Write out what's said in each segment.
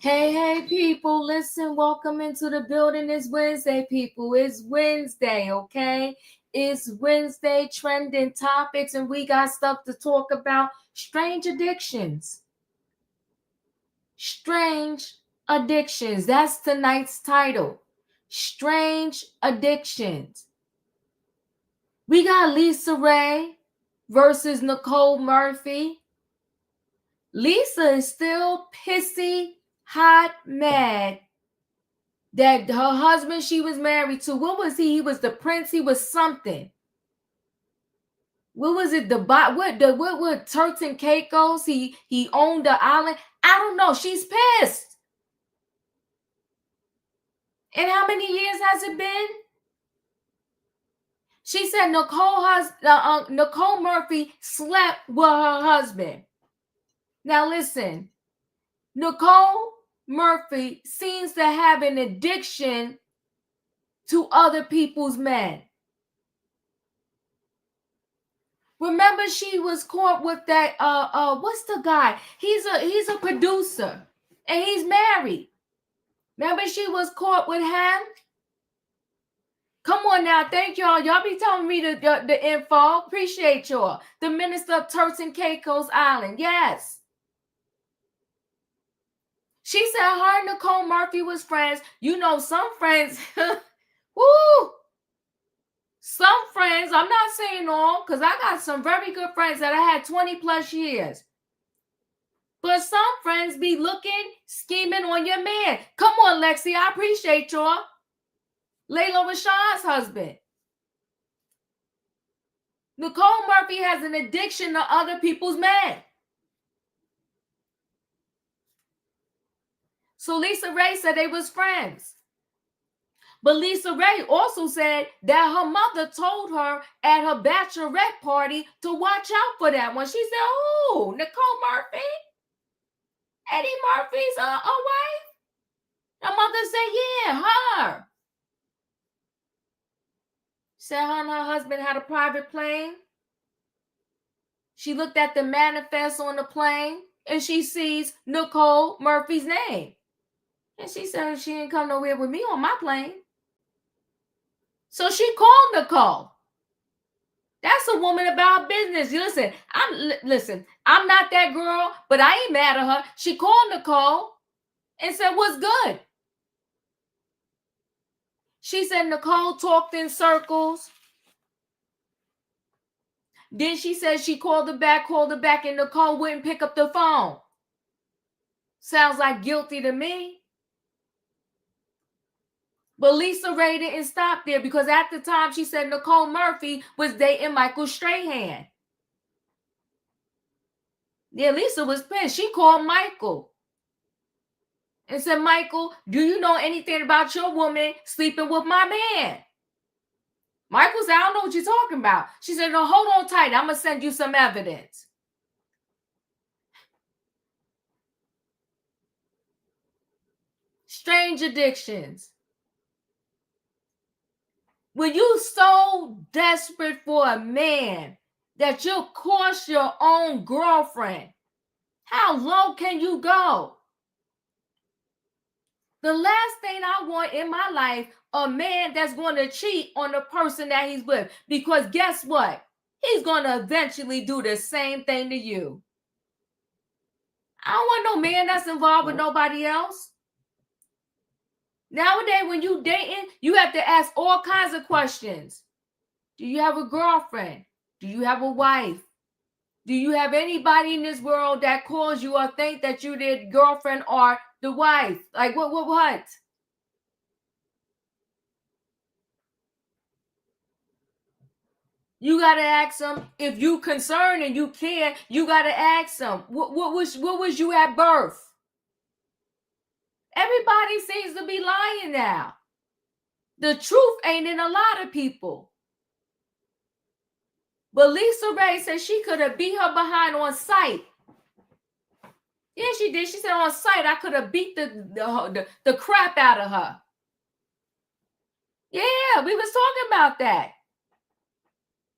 Hey, people, listen, welcome into the building. It's Wednesday, people. It's Wednesday, okay? It's Wednesday, trending topics, and we got stuff to talk about. Strange addictions. Strange addictions. That's tonight's title. Strange addictions. We got Lisa Raye versus Nicole Murphy. Lisa is still pissy, hot, mad that her husband she was married to, what was he? He was the prince. He was something. What was it? What Turks and Caicos? He owned the island. I don't know. She's pissed. And how many years has it been? She said Nicole Murphy slept with her husband. Now listen, Nicole Murphy seems to have an addiction to other people's men. Remember, she was caught with that. What's the guy? He's a producer, and he's married. Remember, she was caught with him. Come on now, thank y'all. Y'all be telling me the info. Appreciate y'all. The minister of Turks and Caicos Island. Yes. She said her and Nicole Murphy was friends. You know, some friends. Woo. Some friends, I'm not saying all, because I got some very good friends that I had 20 plus years. But some friends be looking, scheming on your man. Come on, Lexi, I appreciate y'all. Layla Rashawn's husband. Nicole Murphy has an addiction to other people's men. So Lisa Raye said they was friends. But Lisa Raye also said that her mother told her at her bachelorette party to watch out for that one. She said, oh, Nicole Murphy? Eddie Murphy's a wife? Her mother said, yeah, her. Said her and her husband had a private plane. She looked at the manifest on the plane and she sees Nicole Murphy's name. And she said she didn't come nowhere with me on my plane. So she called Nicole. That's a woman about business. Listen, I'm not that girl, but I ain't mad at her. She called Nicole and said, what's good? She said Nicole talked in circles. Then she said she called her back, and Nicole wouldn't pick up the phone. Sounds like guilty to me. But Lisa Raye didn't stop there, because at the time she said Nicole Murphy was dating Michael Strahan. Yeah, Lisa was pissed. She called Michael and said, Michael, do you know anything about your woman sleeping with my man? Michael said, I don't know what you're talking about. She said, no, hold on tight. I'm going to send you some evidence. Strange addictions. When you so desperate for a man that you'll cost your own girlfriend, how low can you go? The last thing I want in my life, a man that's going to cheat on the person that he's with. Because guess what? He's going to eventually do the same thing to you. I don't want no man that's involved with nobody else. Nowadays, when you dating, you have to ask all kinds of questions. Do you have a girlfriend? Do you have a wife? Do you have anybody in this world that calls you or think that you're their girlfriend or the wife? Like what? You gotta ask them if you concerned and you care. You gotta ask them what was you at birth? Everybody seems to be lying now. The truth ain't in a lot of people. But Lisa Raye said she could have beat her behind on sight. Yeah, she did. She said on sight I could have beat the crap out of her. Yeah, we was talking about that.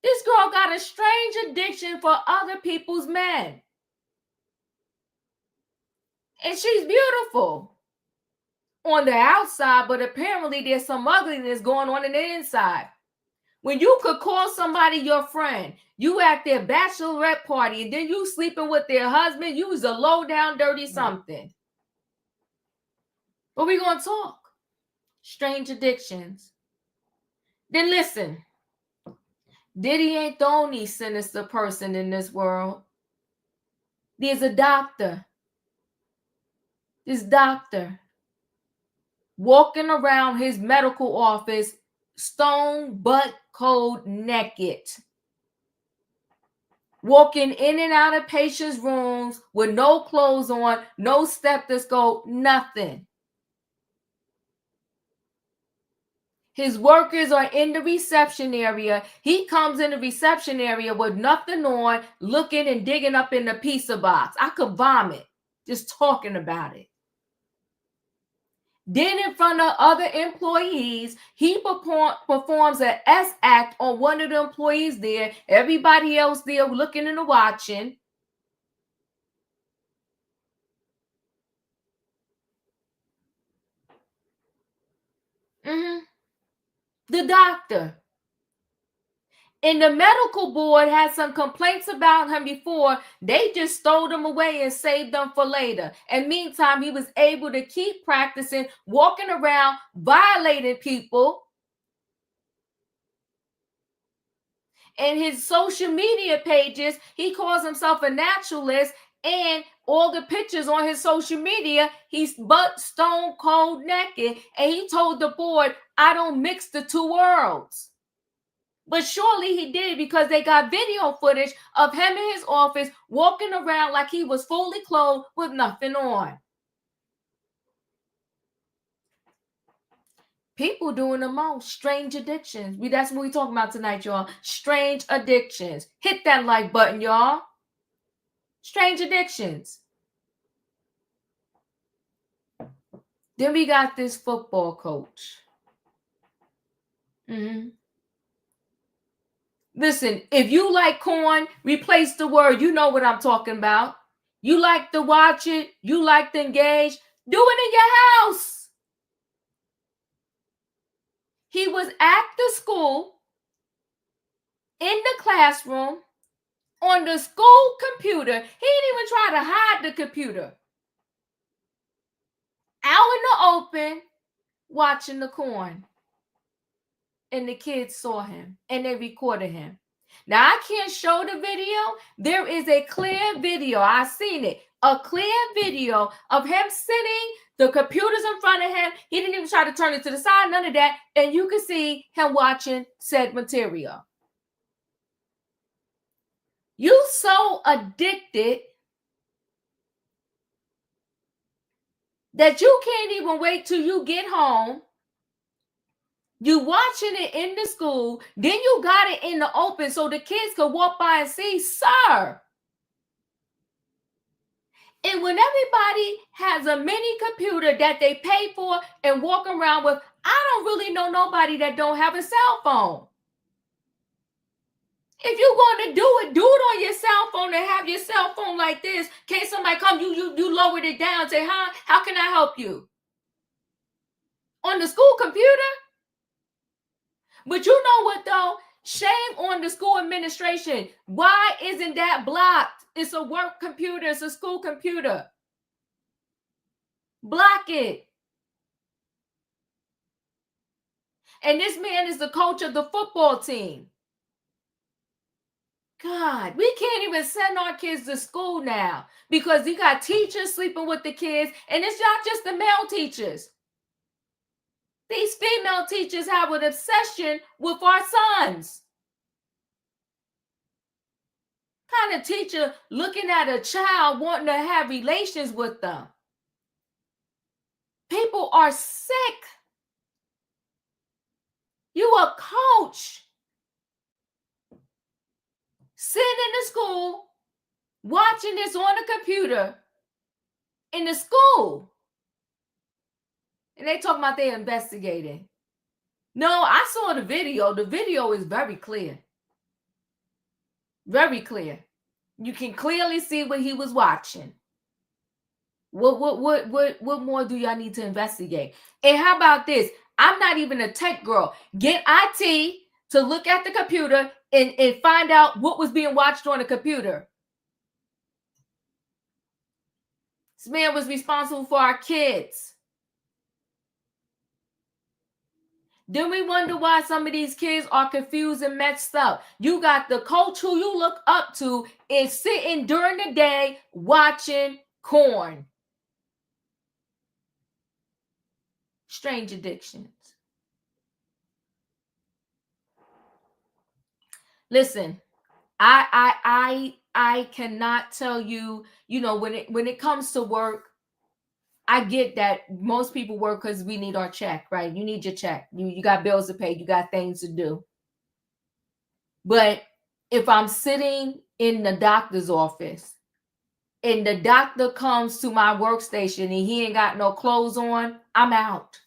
This girl got a strange addiction for other people's men. And she's beautiful. on the outside, but apparently there's some ugliness going on in the inside. When you could call somebody your friend, you at their bachelorette party, and then you sleeping with their husband, you was a low down dirty something. But we're going to talk. Strange addictions. Then listen, Diddy ain't the only sinister person in this world. There's a doctor. This doctor walking around his medical office stone butt cold naked. Walking in and out of patients' rooms with no clothes on, no stethoscope, nothing. His workers are in the reception area. He comes in the reception area with nothing on, looking and digging up in the pizza box. I could vomit just talking about it. Then in front of other employees, he performs an S act on one of the employees there. Everybody else there looking and watching. The doctor. And the medical board had some complaints about him before. They just stowed him away and saved them for later. And meantime, he was able to keep practicing, walking around, violating people. And his social media pages, he calls himself a naturalist. And all the pictures on his social media, he's butt stone cold naked. And he told the board, I don't mix the two worlds. But surely he did, because they got video footage of him in his office walking around like he was fully clothed with nothing on. People doing the most. Strange addictions. That's what we're talking about tonight, y'all. Strange addictions. Hit that like button, y'all. Strange addictions. Then we got this football coach. Listen, if you like corn, replace the word. You know what I'm talking about. You like to watch it. You like to engage. Do it in your house. He was at the school, in the classroom, on the school computer. He didn't even try to hide the computer. Out in the open, watching the corn. And the kids saw him, and they recorded him. Now, I can't show the video. There is a clear video. I seen it. A clear video of him sitting, the computer's in front of him. He didn't even try to turn it to the side, none of that. And you can see him watching said material. You so addicted that you can't even wait till you get home. You watching it in the school, then you got it in the open so the kids could walk by and see, sir. And when everybody has a mini computer that they pay for and walk around with, I don't really know nobody that don't have a cell phone. If you're going to do it on your cell phone and have your cell phone like this. In case somebody come, you lowered it down, say, how can I help you? On the school computer? But you know what, though? Shame on the school administration. Why isn't that blocked? It's a work computer. It's a school computer. Block it. And this man is the coach of the football team. God, we can't even send our kids to school now because you got teachers sleeping with the kids, and it's not just the male teachers. These female teachers have an obsession with our sons. Kind of teacher looking at a child wanting to have relations with them. People are sick. You a coach. Sitting in the school, watching this on the computer in the school. And they talking about they investigating. No, I saw the video. The video is very clear. Very clear. You can clearly see what he was watching. What more do y'all need to investigate? And how about this? I'm not even a tech girl. Get IT to look at the computer and find out what was being watched on the computer. This man was responsible for our kids. Then we wonder why some of these kids are confused and messed up. You got the coach who you look up to is sitting during the day watching corn. Strange addictions. Listen, I cannot tell you, when it comes to work, I get that most people work because we need our check, right? You need your check. You got bills to pay. You got things to do. But if I'm sitting in the doctor's office and the doctor comes to my workstation and he ain't got no clothes on, I'm out.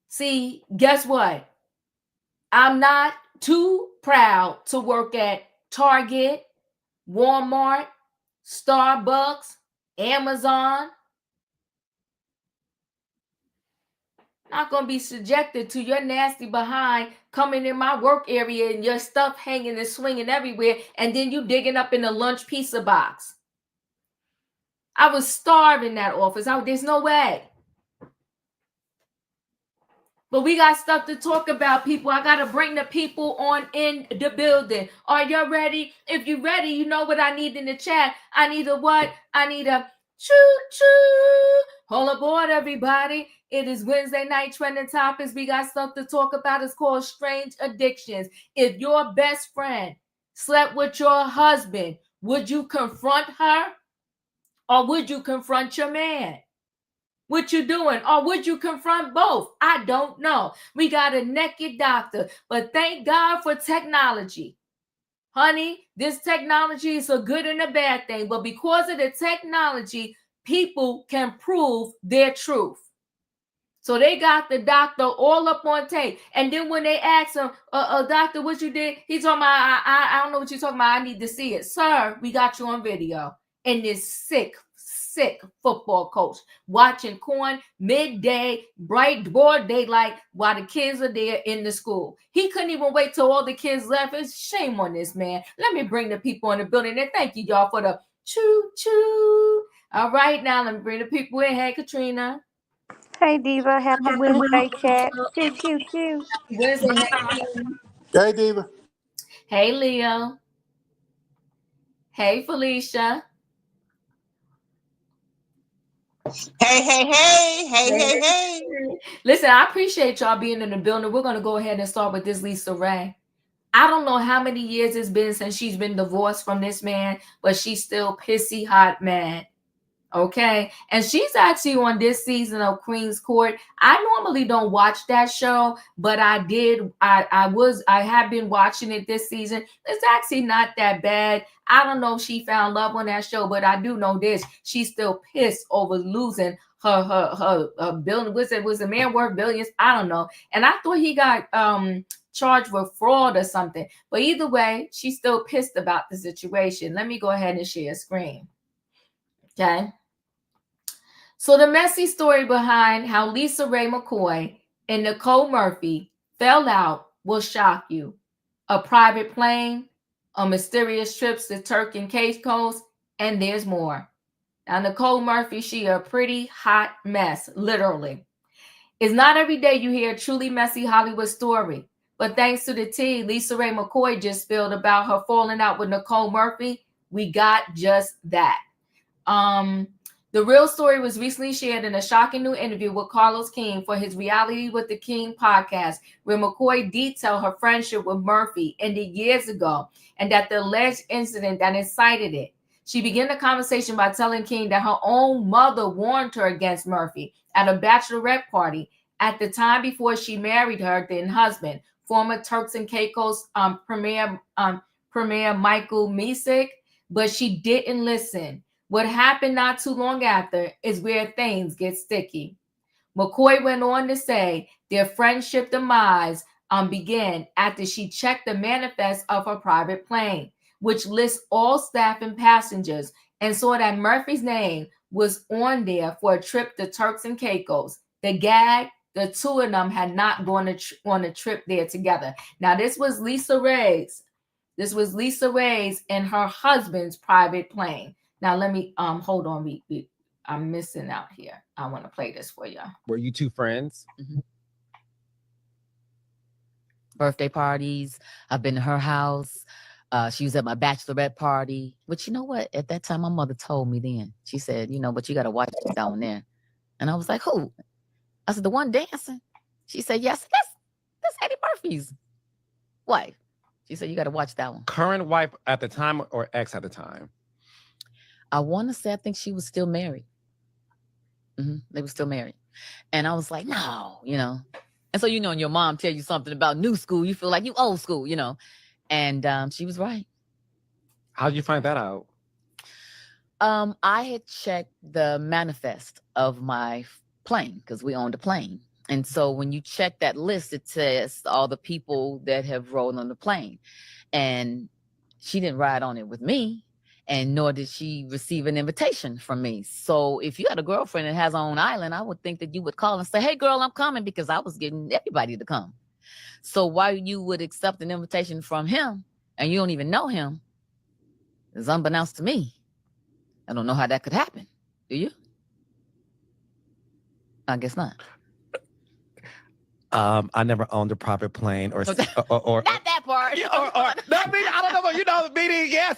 See, guess what? I'm not too proud to work at Target, Walmart, Starbucks, Amazon. Not going to be subjected to your nasty behind coming in my work area and your stuff hanging and swinging everywhere, and then you digging up in the lunch pizza box. I was starving in that office. There's no way. But we got stuff to talk about, people. I got to bring the people on in the building. Are you ready? If you're ready, you know what I need in the chat. I need a what? I need a choo-choo. Hold aboard, everybody. It is Wednesday night trending topics. We got stuff to talk about. It's called strange addictions. If your best friend slept with your husband, would you confront her? Or would you confront your man? What you doing? Or would you confront both? I don't know. We got a naked doctor, but thank God for technology. Honey, this technology is a good and a bad thing, but because of the technology, people can prove their truth. So they got the doctor all up on tape. And then when they ask him, doctor, what you did? He's talking about, I don't know what you're talking about. I need to see it. Sir, we got you on video. And this sick football coach watching corn midday, bright, broad daylight while the kids are there in the school. He couldn't even wait till all the kids left. It's shame on this man. Let me bring the people in the building. And thank you, y'all, for the choo-choo. All right, now let me bring the people in. Hey, Katrina. Hey, Diva. Happy Wednesday, chat. Choo, choo, choo. Wednesday. Hey, Diva. Hey, Leo. Hey, Felicia. Hey. Listen, I appreciate y'all being in the building. We're going to go ahead and start with this Lisa Raye. I don't know how many years it's been since she's been divorced from this man, but she's still pissy hot mad. Okay. And she's actually on this season of Queen's Court. I normally don't watch that show, but I did. I have been watching it this season. It's actually not that bad. I don't know if she found love on that show, but I do know this. She's still pissed over losing her billion. Was the man worth billions? I don't know. And I thought he got charged with fraud or something. But either way, she's still pissed about the situation. Let me go ahead and share a screen. Okay. So the messy story behind how Lisa Raye McCoy and Nicole Murphy fell out will shock you. A private plane, a mysterious trips to Turk and Caicos, and there's more. Now, Nicole Murphy, she a pretty hot mess, literally. It's not every day you hear a truly messy Hollywood story, but thanks to the tea Lisa Raye McCoy just spilled about her falling out with Nicole Murphy, we got just that. The real story was recently shared in a shocking new interview with Carlos King for his Reality with the King podcast, where McCoy detailed her friendship with Murphy ended years ago and that the alleged incident that incited it. She began the conversation by telling King that her own mother warned her against Murphy at a bachelorette party at the time before she married her then husband, former Turks and Caicos premier Michael Misick, but she didn't listen. What happened not too long after is where things get sticky. McCoy went on to say their friendship demise began after she checked the manifest of her private plane, which lists all staff and passengers, and saw that Murphy's name was on there for a trip to Turks and Caicos. The gag, the two of them had not gone on a trip there together. Now, this was Lisa Raye's. This was Lisa Raye's and her husband's private plane. Now, let me hold on. I'm missing out here. I want to play this for you. Were you two friends? Mm-hmm. Birthday parties. I've been to her house. She was at my bachelorette party. But you know what? At that time, my mother told me then. She said, but you got to watch it down there. And I was like, who? I said, the one dancing. She said, yes, that's Eddie Murphy's wife. She said, you got to watch that one. Current wife at the time or ex at the time? I want to say, I think she was still married. They were still married. And I was like, no, And so, and your mom tell you something about new school, you feel like you old school, And she was right. How did you find that out? I had checked the manifest of my plane because we owned a plane. And so when you check that list, it says all the people that have rolled on the plane. And she didn't ride on it with me, and nor did she receive an invitation from me. So if you had a girlfriend that has her own island, I would think that you would call and say, hey, girl, I'm coming, because I was getting everybody to come. So why you would accept an invitation from him and you don't even know him is unbeknownst to me. I don't know how that could happen. Do you? I guess not. I never owned a private plane or not that part. No, I don't know. Meaning, yes,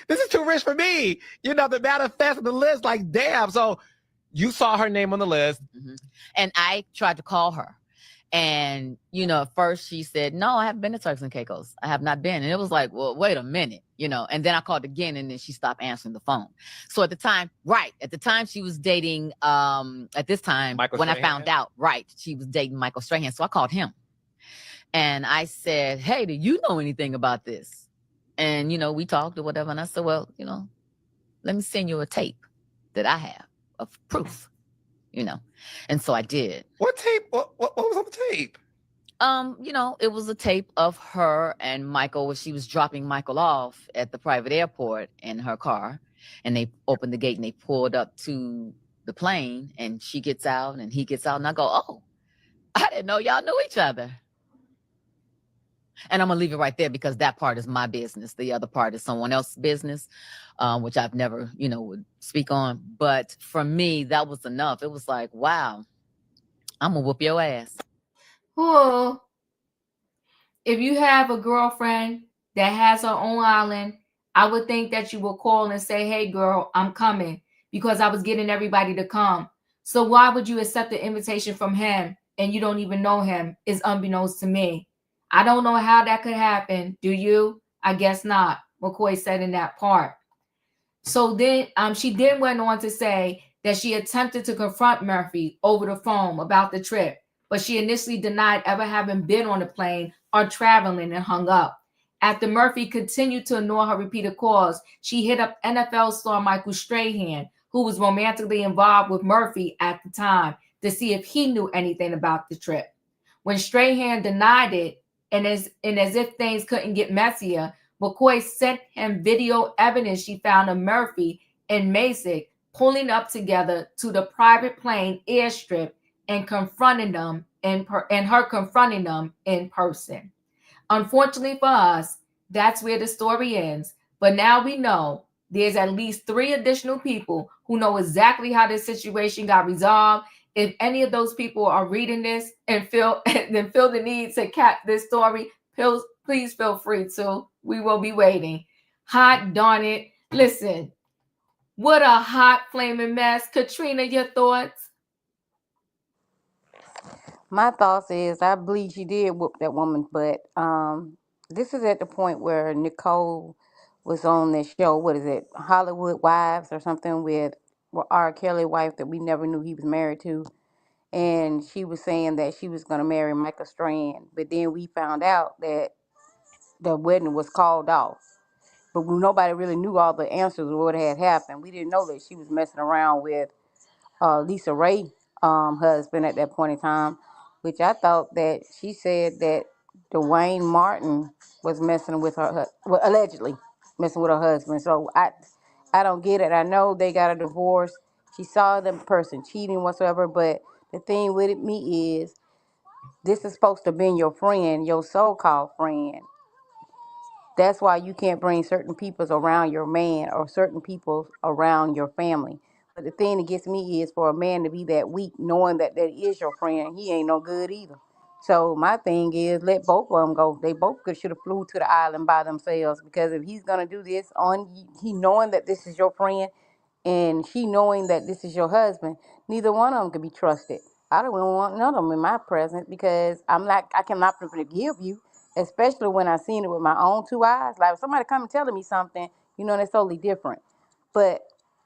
this is too rich for me. The manifest and the list, like, damn. So you saw her name on the list. And I tried to call her. And, at first she said, no, I haven't been to Turks and Caicos. I have not been. And it was like, well, wait a minute, and then I called again, and then she stopped answering the phone. So at the time she was dating, at this time, Michael when Strahan? I found out, she was dating Michael Strahan. So I called him and I said, hey, do you know anything about this? And, we talked or whatever. And I said, well, let me send you a tape that I have of proof. And so I did. What tape? What was on the tape? It was a tape of her and Michael where she was dropping Michael off at the private airport in her car. And they opened the gate and they pulled up to the plane, and she gets out and he gets out. And I go, oh, I didn't know y'all knew each other. And I'm going to leave it right there because that part is my business. The other part is someone else's business, which I've never, would speak on. But for me, that was enough. It was like, wow, I'm going to whoop your ass. Well, if you have a girlfriend that has her own island, I would think that you will call and say, hey, girl, I'm coming, because I was getting everybody to come. So why would you accept the invitation from him and you don't even know him? Is unbeknownst to me. I don't know how that could happen. Do you? I guess not. McCoy said in that part. So then she then went on to say that she attempted to confront Murphy over the phone about the trip, but she initially denied ever having been on a plane or traveling and hung up. After Murphy continued to ignore her repeated calls, she hit up NFL star Michael Strahan, who was romantically involved with Murphy at the time, to see if he knew anything about the trip. When Strahan denied it, and as if things couldn't get messier, McCoy sent him video evidence she found of Murphy and Masick pulling up together to the private plane airstrip and confronting them and her confronting them in person. Unfortunately for us, that's where the story ends. But now we know there's at least 3 additional people who know exactly how this situation got resolved. If any of those people are reading this and feel the need to cap this story, please feel free to. We will be waiting. Hot darn it. Listen, what a hot flaming mess. Katrina, your thoughts? My thoughts is I believe she did whoop that woman, but this is at the point where Nicole was on this show. What is it, Hollywood Wives or something, with R. Kelly wife that we never knew he was married to, and she was saying that she was going to marry Michael Strahan, but then we found out that the wedding was called off. But nobody really knew all the answers of what had happened. We didn't know that she was messing around with Lisa Raye husband at that point in time, which I thought that she said that Dwayne Martin was messing with her, well, allegedly messing with her husband. So I I don't get it. I know they got a divorce. She saw the person cheating whatsoever, but the thing with me is this is supposed to be your friend, your so-called friend. That's why you can't bring certain peoples around your man or certain people around your family. But the thing that gets me is for a man to be that weak, knowing that that is your friend, he ain't no good either. So my thing is, let both of them go. They both should have flew to the island by themselves because if he's gonna do this on he knowing that this is your friend, and she knowing that this is your husband, neither one of them can be trusted. I don't even want none of them in my presence because I cannot forgive you, especially when I seen it with my own two eyes. Like if somebody come and telling me something, that's totally different. But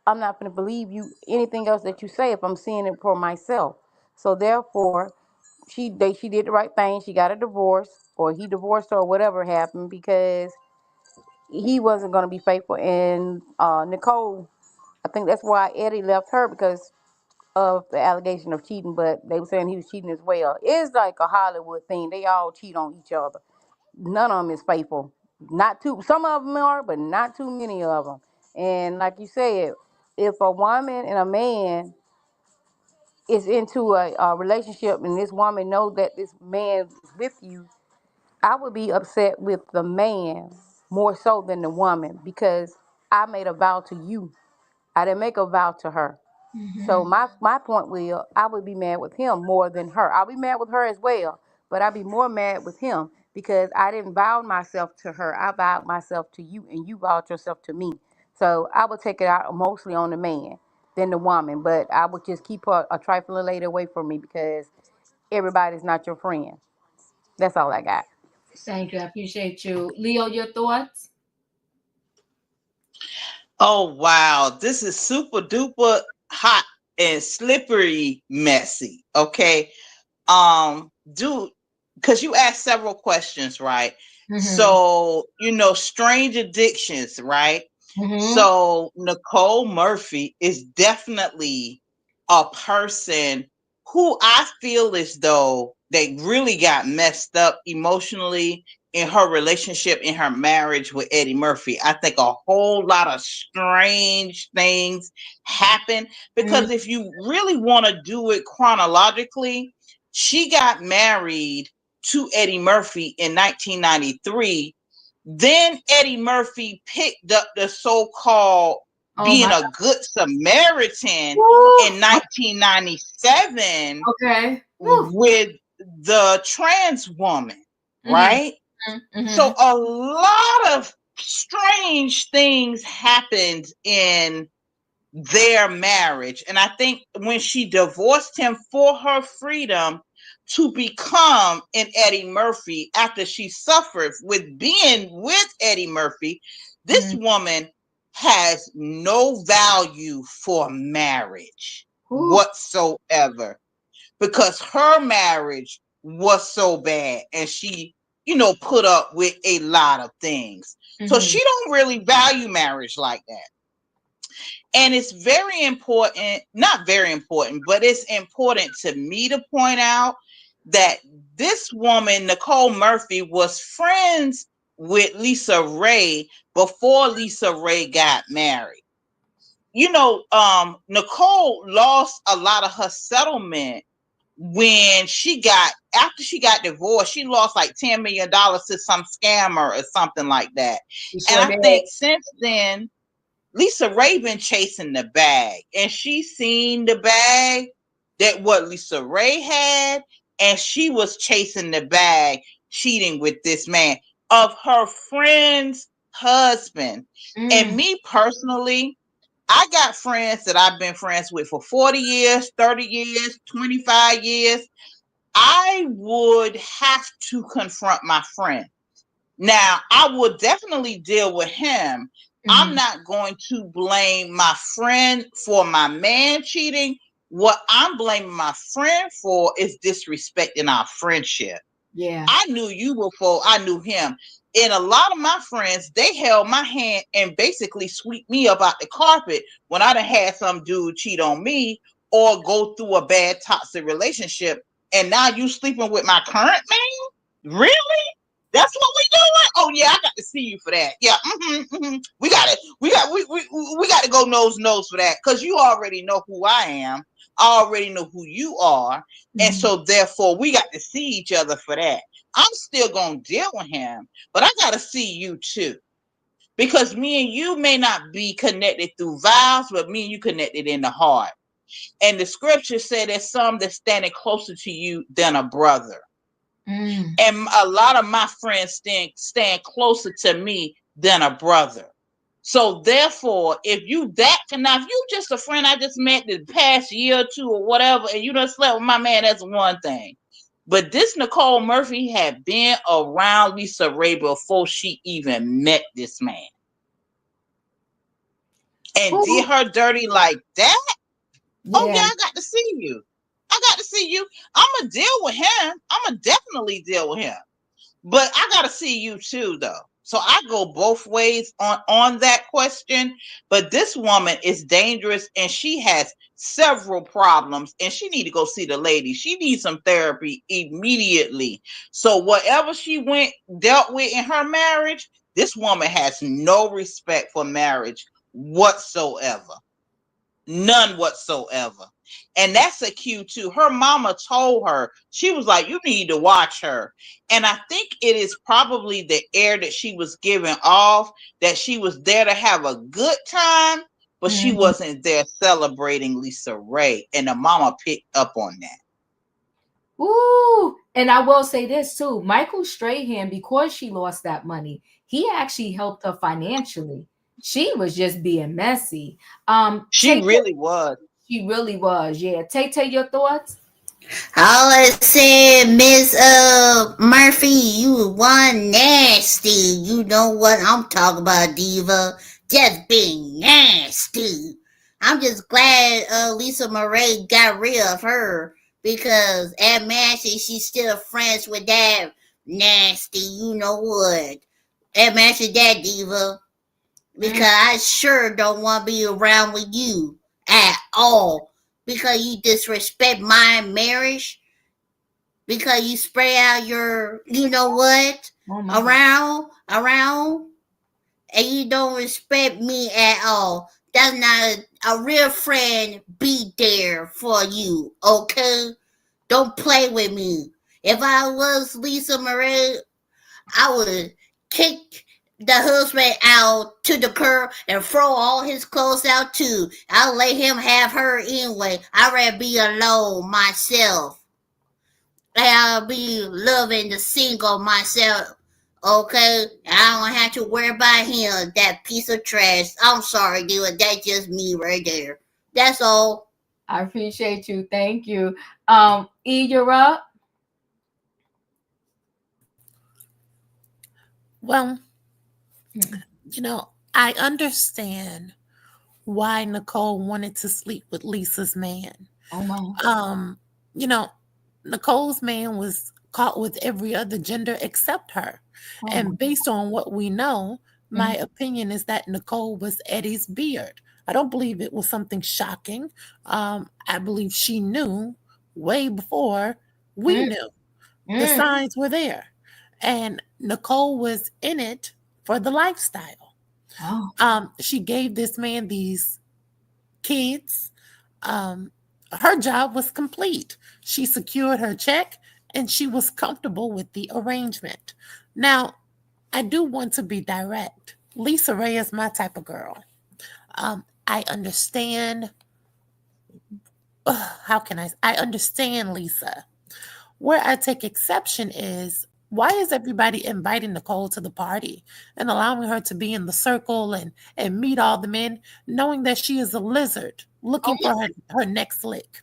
I'm not going to believe you anything else that you say if I'm seeing it for myself. So therefore, she did the right thing. She got a divorce, or he divorced her, or whatever happened, because he wasn't going to be faithful. And Nicole, I think that's why Eddie left her because of the allegation of cheating, but they were saying he was cheating as well. It's like a Hollywood thing. They all cheat on each other. None of them is faithful. Not too. Some of them are, but not too many of them. And like you said, if a woman and a man is into a relationship and this woman knows that this man is with you, I would be upset with the man more so than the woman because I made a vow to you. I didn't make a vow to her. So my point will, I would be mad with him more than her. I'll be mad with her as well, but I'll be more mad with him because I didn't vow myself to her. I vowed myself to you, and you vowed yourself to me. So I would take it out mostly on the man than the woman, but I would just keep her a trifling lady away from me because everybody's not your friend. That's all I got. Thank you. I appreciate you. Leo, your thoughts? Oh wow, this is super duper hot and slippery messy. Okay. Do because you asked several questions, right? So, strange addictions, right? So Nicole Murphy is definitely a person who I feel as though they really got messed up emotionally in her relationship, in her marriage with Eddie Murphy. I think a whole lot of strange things happen because if you really want to do it chronologically, she got married to Eddie Murphy in 1993. Then Eddie Murphy picked up the so-called being a good Samaritan in 1997 with the trans woman, right? So a lot of strange things happened in their marriage. And I think when she divorced him for her freedom to become an Eddie Murphy after she suffered with being with Eddie Murphy, this woman has no value for marriage whatsoever because her marriage was so bad and she put up with a lot of things. So she don't really value marriage like that. And it's very important, not very important, but it's important to me to point out that this woman, Nicole Murphy, was friends with Lisa Raye before Lisa Raye got married. Nicole lost a lot of her settlement when after she got divorced. She lost like $10 million to some scammer or something like that. And I think since then, Lisa Raye been chasing the bag, and she seen the bag that what Lisa Raye had, and she was chasing the bag, cheating with this man of her friend's husband. And me personally, I got friends that I've been friends with for 40 years, 30 years, 25 years. I would have to confront my friend. Now, I would definitely deal with him. I'm not going to blame my friend for my man cheating. What I'm blaming my friend for is disrespecting our friendship. Yeah. I knew you before I knew him. And a lot of my friends, they held my hand and basically sweep me up out the carpet when I done had some dude cheat on me or go through a bad toxic relationship. And now you sleeping with my current man? Really? That's what we doing? Oh yeah, I got to see you for that. Yeah, we got to go nose for that because you already know who I am. I already know who you are. And so therefore we got to see each other for that. I'm still going to deal with him, but I got to see you too. Because me and you may not be connected through vows, but me and you connected in the heart. And the scripture said there's some that's standing closer to you than a brother. And a lot of my friends stand closer to me than a brother. So therefore, if you just a friend I just met the past year or two or whatever, and you done slept with my man, that's one thing. But this Nicole Murphy had been around Lisa Raye before she even met this man. And did her dirty like that? Yeah. Oh yeah, I got to see you. I'm going to deal with him. I'm going to definitely deal with him. But I got to see you too, though. So I go both ways on that question. But this woman is dangerous and she has several problems and she need to go see the lady. She needs some therapy immediately. So whatever she dealt with in her marriage, this woman has no respect for marriage whatsoever. None whatsoever. And that's a cue too. Her mama told her, she was like, you need to watch her. And I think it is probably the air that she was giving off, that she was there to have a good time, but she wasn't there celebrating Lisa Raye. And the mama picked up on that. Ooh, and I will say this too. Michael Strahan, because she lost that money, he actually helped her financially. She was just being messy. She really was. She really was, yeah. Tay, your thoughts? All I said, Miss Murphy, you one nasty. You know what I'm talking about, Diva. Just being nasty. I'm just glad Lisa Raye got rid of her because at Massey she's still friends with that nasty. You know what? At Massey, that Diva. Because I sure don't want to be around with you at all. Because you disrespect my marriage. Because you spray out your, you know what, around, and you don't respect me at all. That's not a real friend. Be there for you, okay? Don't play with me. If I was Lisa Raye, I would kick the husband out to the curb and throw all his clothes out too. I'll let him have her anyway. I'd rather be alone myself. I'll be loving the single myself. Okay? I don't have to worry about him, that piece of trash. I'm sorry, dude. That's just me right there. That's all. I appreciate you. Thank you. E, you're up. Well, you know, I understand why Nicole wanted to sleep with Lisa's man. Oh my. You know, Nicole's man was caught with every other gender except her. And based on what we know, my opinion is that Nicole was Eddie's beard. I don't believe it was something shocking. I believe she knew way before we knew. The signs were there. And Nicole was in it for the lifestyle. She gave this man these kids. Her job was complete. She secured her check and she was comfortable with the arrangement. Now, I do want to be direct. Lisa Raye is my type of girl. I understand. I understand Lisa. Where I take exception is, why is everybody inviting Nicole to the party and allowing her to be in the circle and meet all the men, knowing that she is a lizard looking for her next lick?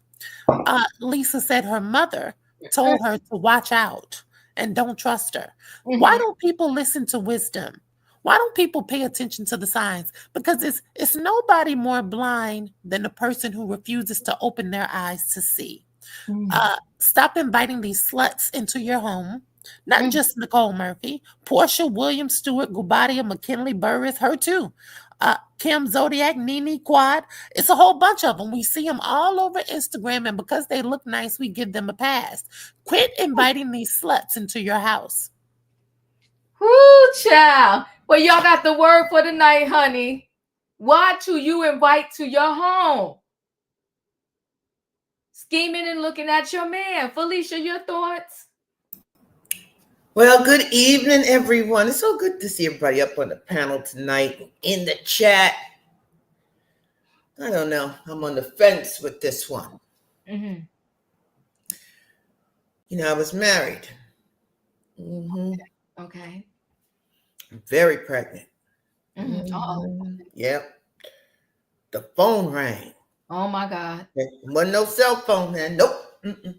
Lisa said her mother told her to watch out and don't trust her. Why don't people listen to wisdom? Why don't people pay attention to the signs? Because it's nobody more blind than the person who refuses to open their eyes to see. Stop inviting these sluts into your home. Not just Nicole Murphy, Portia, Williams, Stewart, Gubadia, McKinley, Burris, her too. Kim, Zodiac, Nene, Quad. It's a whole bunch of them. We see them all over Instagram, and because they look nice, we give them a pass. Quit inviting these sluts into your house. Whoo, child. Well, y'all got the word for the night, honey. Watch who you invite to your home. Scheming and looking at your man. Felicia, your thoughts? Well, good evening, everyone. It's so good to see everybody up on the panel tonight in the chat. I don't know. I'm on the fence with this one. Mm-hmm. You know, I was married. Mm-hmm. Okay. Very pregnant. Mm-hmm. Uh-oh. Yep. The phone rang. Oh my God. There wasn't no cell phone then. Nope.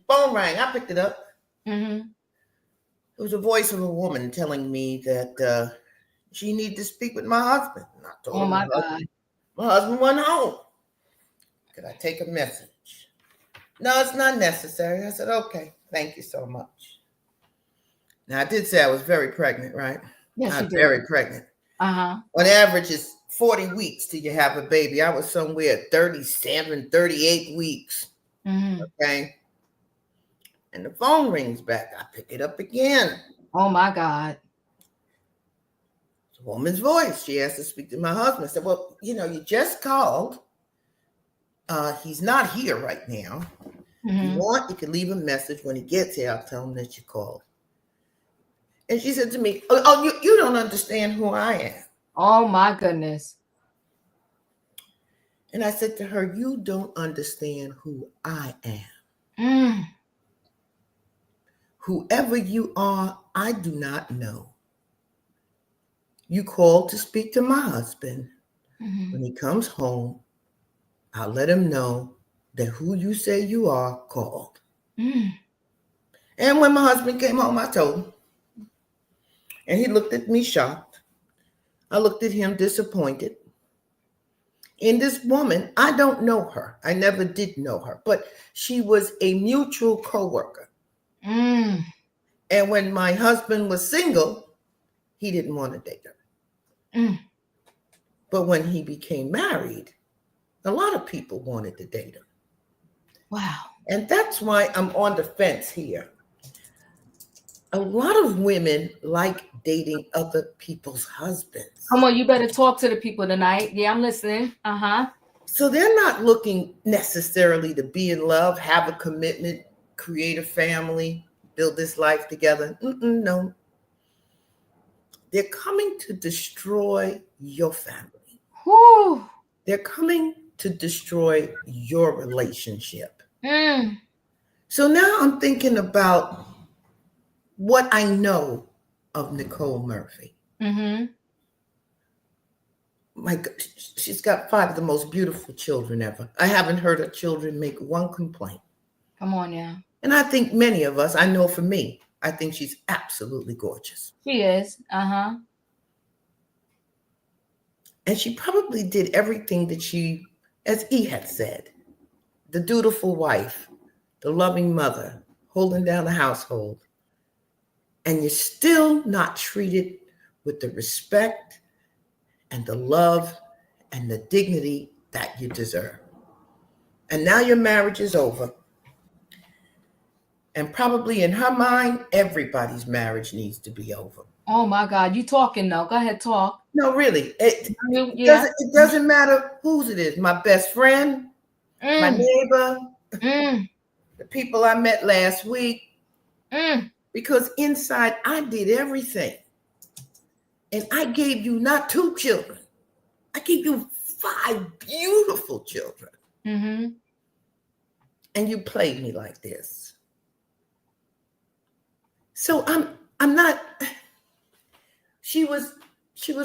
Phone rang. I picked it up. Mm-hmm. It was the voice of a woman telling me that she needed to speak with my husband. And I told Oh her my God. my husband wasn't home. Could I take a message? No, it's not necessary. I said, okay, thank you so much. Now, I did say I was very pregnant, right? Yes, you I'm did. very pregnant. Uh-huh. On average, it's 40 weeks till you have a baby. I was somewhere at 37, 38 weeks. Mm-hmm. Okay. And the phone rings back. I pick it up again. Oh my God. It's a woman's voice. She asked to speak to my husband. I said, well, you know, you just called. He's not here right now. If you want, you can leave a message. When he gets here, I'll tell him that you called. And she said to me, oh, you don't understand who I am. Oh my goodness. And I said to her, you don't understand who I am. Mm. Whoever you are, I do not know. You called to speak to my husband. Mm-hmm. When he comes home, I'll let him know that who you say you are called. Mm. And when my husband came home, I told him. And he looked at me shocked. I looked at him disappointed. And this woman, I don't know her. I never did know her, but she was a mutual coworker. Mm. And when my husband was single, he didn't want to date her. Mm. But when he became married, a lot of people wanted to date him. Wow. And that's why I'm on the fence here. A lot of women like dating other people's husbands. Come on, you better talk to the people tonight. Yeah, I'm listening. Uh-huh. So they're not looking necessarily to be in love, have a commitment, create a family, build this life together. No. They're coming to destroy your family. Whew. They're coming to destroy your relationship. Mm. So now I'm thinking about what I know of Nicole Murphy. Mm-hmm. My God, she's got 5 of the most beautiful children ever. I haven't heard her children make one complaint. Come on now. And I think many of us, I know for me, I think she's absolutely gorgeous. She is. Uh-huh. And she probably did everything that she, as E had said, the dutiful wife, the loving mother, holding down the household. And you're still not treated with the respect and the love and the dignity that you deserve. And now your marriage is over. And probably in her mind, everybody's marriage needs to be over. Oh my God. You talking now. Go ahead, talk. No, really. It Yeah. doesn't matter whose it is. My best friend, my neighbor, the people I met last week. Because inside I did everything. And I gave you not 2 children. I gave you 5 beautiful children. Mm-hmm. And you played me like this. So I'm not, she was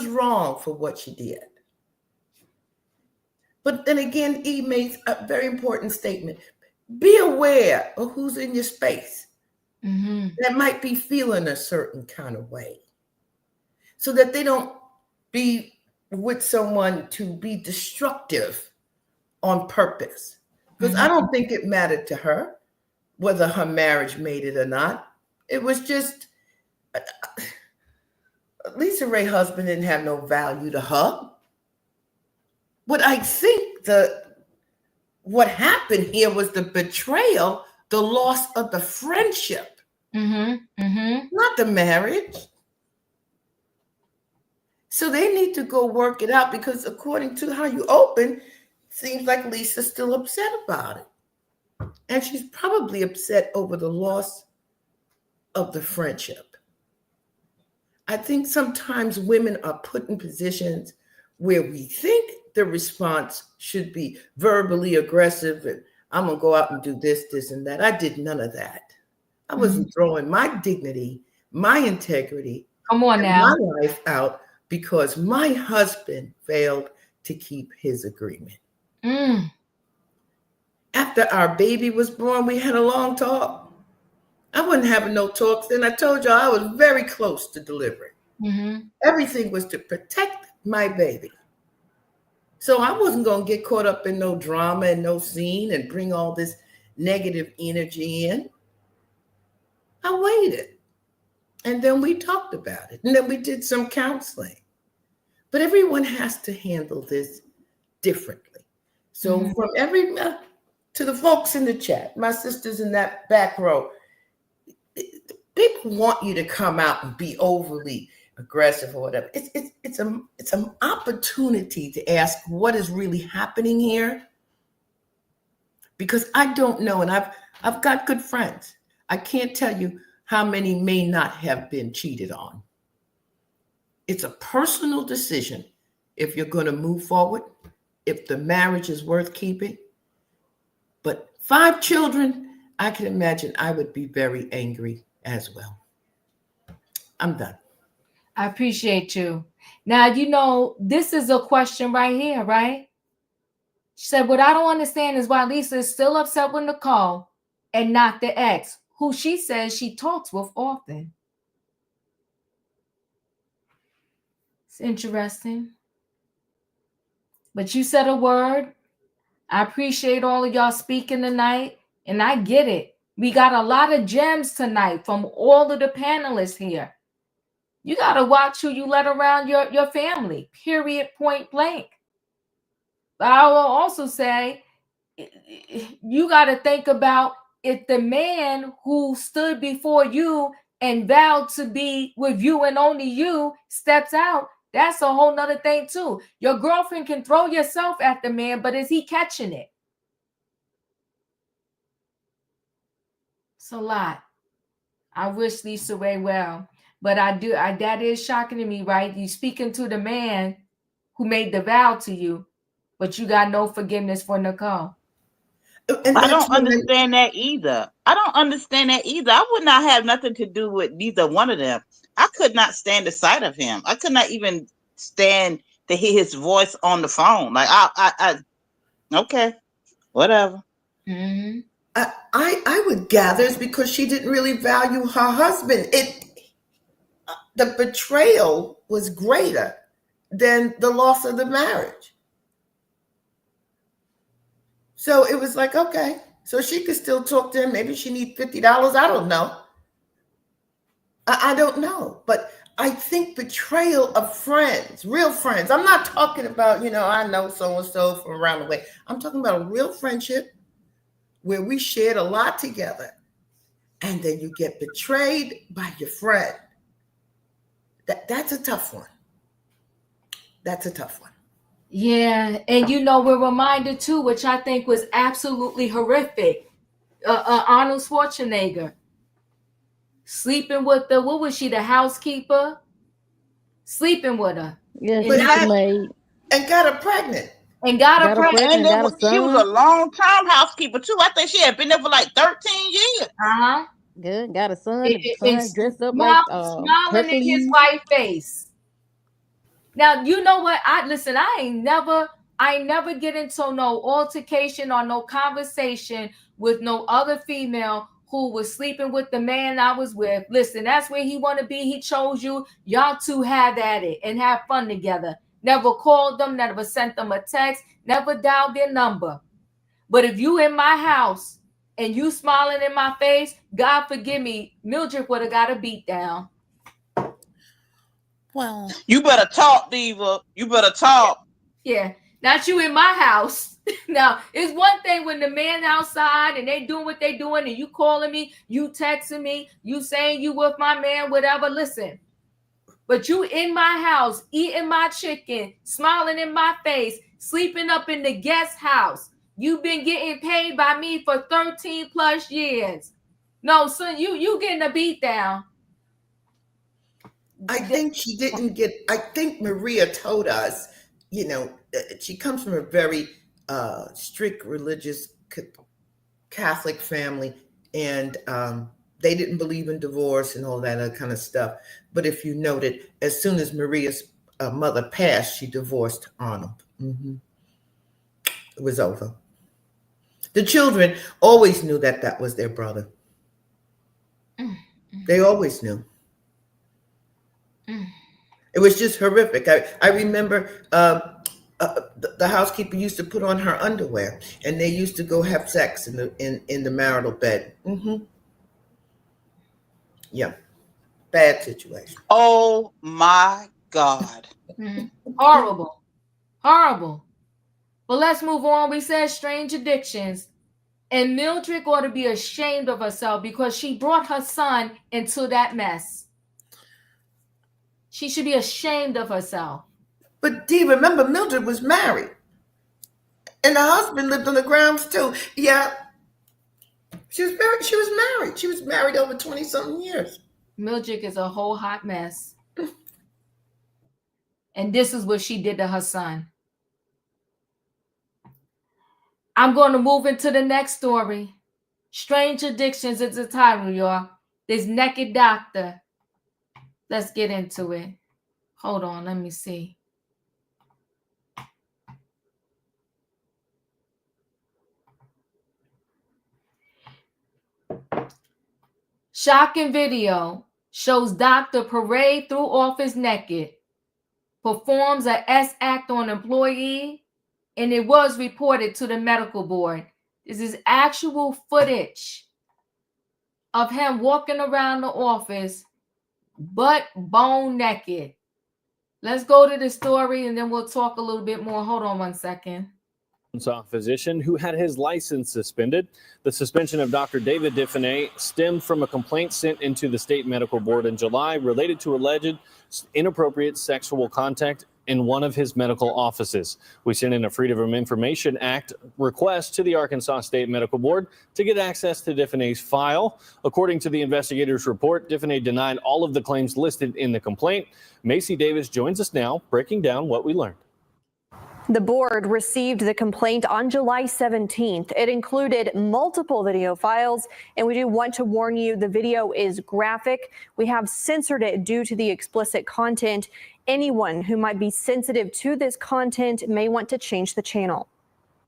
wrong for what she did. But then again, E made a very important statement. Be aware of who's in your space that might be feeling a certain kind of way, so that they don't be with someone to be destructive on purpose. Because I don't think it mattered to her whether her marriage made it or not. It was just, LisaRaye husband didn't have no value to her. But I think what happened here was the betrayal, the loss of the friendship, not the marriage. So they need to go work it out, because according to how you open, seems like Lisa's still upset about it. And she's probably upset over the loss of the friendship. I think sometimes women are put in positions where we think the response should be verbally aggressive and I'm going to go out and do this, this, and that. I did none of that. I wasn't throwing my dignity, my integrity, Come on now, my life out because my husband failed to keep his agreement. After our baby was born, we had a long talk. I wasn't having no talks then. I told y'all I was very close to delivering. Everything was to protect my baby. So I wasn't going to get caught up in no drama and no scene and bring all this negative energy in. I waited. And then we talked about it. And then we did some counseling. But everyone has to handle this differently. So from to the folks in the chat, my sisters in that back row, people want you to come out and be overly aggressive or whatever. It's an opportunity to ask what is really happening here, because I don't know, and I've got good friends. I can't tell you how many may not have been cheated on. It's a personal decision if you're going to move forward, if the marriage is worth keeping. But 5 children, I can imagine I would be very angry as well. I'm done. I appreciate you. Now, you know, this is a question right here, right? She said, what I don't understand is why Lisa is still upset with Nicole and not the ex, who she says she talks with often. It's interesting. But you said a word. I appreciate all of y'all speaking tonight, and I get it. We got a lot of gems tonight from all of the panelists here. You got to watch who you let around your family, period, point blank. But I will also say, you got to think about if the man who stood before you and vowed to be with you and only you steps out, that's a whole nother thing too. Your girlfriend can throw yourself at the man, but is he catching it? It's a lot. I wish LisaRaye well, but that is shocking to me, right? You speaking to the man who made the vow to you, but you got no forgiveness for Nicole. And I don't understand that either. I would not have nothing to do with neither one of them. I could not stand the sight of him. I could not even stand to hear his voice on the phone. Like I okay, whatever. I would gather it's because she didn't really value her husband. The betrayal was greater than the loss of the marriage. So it was like, okay, so she could still talk to him. Maybe she needs $50. I don't know. I don't know. But I think betrayal of friends, real friends. I'm not talking about, I know so-and-so from around the way. I'm talking about a real friendship where we shared a lot together. And then you get betrayed by your friend. That's a tough one. That's a tough one. Yeah, and we're reminded too, which I think was absolutely horrific. Arnold Schwarzenegger sleeping with what was she, the housekeeper? Sleeping with her. Yeah, and got her pregnant. And got her pregnant. And then she was a long-time housekeeper too. I think she had been there for like 13 years. Good, got a son. Son dressed up smiling in his white face. Now, you know what? I ain't never get into no altercation or no conversation with no other female who was sleeping with the man I was with. Listen, that's where he want to be. He chose you. Y'all two have at it and have fun together. Never called them, never sent them a text, never dialed their number. But if you in my house and you smiling in my face, God forgive me, Mildred would have got a beat down. Well, you better talk, Diva. You better talk. Yeah, not you in my house. Now, it's one thing when the man outside and they doing what they doing and you calling me, you texting me, you saying you with my man, whatever. Listen, But you in my house, eating my chicken, smiling in my face, sleeping up in the guest house. You've been getting paid by me for 13 plus years. No, son, you getting a beat down. I think she didn't get, I think Maria told us, she comes from a very strict religious Catholic family, and they didn't believe in divorce and all that other kind of stuff. But if you noted, as soon as Maria's mother passed, she divorced Arnold. Mm-hmm. It was over. The children always knew that was their brother. They always knew. It was just horrific. I remember the housekeeper used to put on her underwear, and they used to go have sex in the marital bed. Mm-hmm. Yeah, bad situation. Oh my God. Horrible. Horrible. But let's move on. We said strange addictions. And Mildred ought to be ashamed of herself because she brought her son into that mess. She should be ashamed of herself. But Dee, remember, Mildred was married. And the husband lived on the grounds too. Yeah. She was married. She was married over 20-something years. Mildred is a whole hot mess. And this is what she did to her son. I'm going to move into the next story. Strange Addictions is the title, y'all. This naked doctor. Let's get into it. Hold on, let me see. Shocking video shows doctor parade through office naked, performs a S act on employee, and it was reported to the medical board. This is actual footage of him walking around the office butt bone naked. Let's go to the story and then we'll talk a little bit more. Hold on one second. A physician who had his license suspended. The suspension of Dr. David Diffenay stemmed from a complaint sent into the state medical board in July related to alleged inappropriate sexual contact in one of his medical offices. We sent in a Freedom of Information Act request to the Arkansas State Medical Board to get access to Diffenay's file. According to the investigators' report, Diffenay denied all of the claims listed in the complaint. Macy Davis joins us now, breaking down what we learned. The board received the complaint on July 17th. It included multiple video files, and we do want to warn you the video is graphic. We have censored it due to the explicit content. Anyone who might be sensitive to this content may want to change the channel.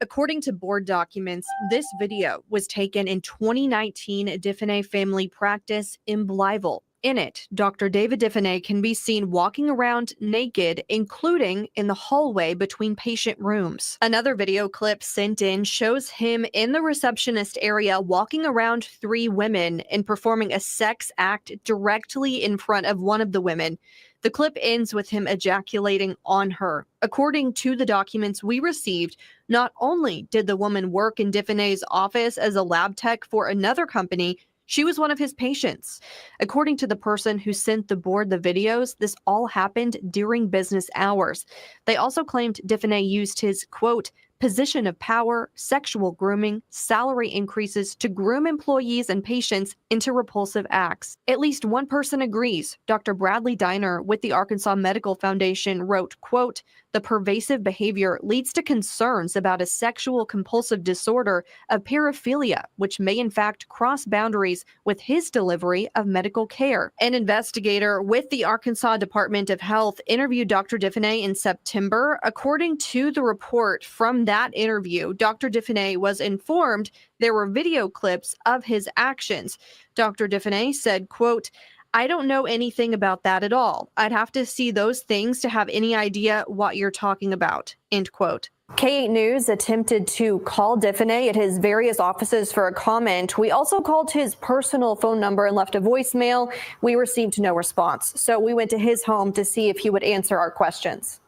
According to board documents, this video was taken in 2019 Diffenay family practice in Blytheville. In it, Dr. David Diffenay can be seen walking around naked, including in the hallway between patient rooms. Another video clip sent in shows him in the receptionist area walking around 3 women and performing a sex act directly in front of one of the women. The clip ends with him ejaculating on her. According to the documents we received, not only did the woman work in Diffenay's office as a lab tech for another company, she was one of his patients. According to the person who sent the board the videos, this all happened during business hours. They also claimed Diffenay used his, quote, position of power, sexual grooming, salary increases to groom employees and patients into repulsive acts. At least one person agrees. Dr. Bradley Diner with the Arkansas Medical Foundation wrote, quote, the pervasive behavior leads to concerns about a sexual compulsive disorder of paraphilia, which may in fact cross boundaries with his delivery of medical care. An investigator with the Arkansas Department of Health interviewed Dr. Diffenay in September. According to the report from that interview, Dr. Diffenay was informed there were video clips of his actions. Dr. Diffenay said, quote, I don't know anything about that at all. I'd have to see those things to have any idea what you're talking about, end quote. K8 News attempted to call Diffenay at his various offices for a comment. We also called his personal phone number and left a voicemail. We received no response. So we went to his home to see if he would answer our questions.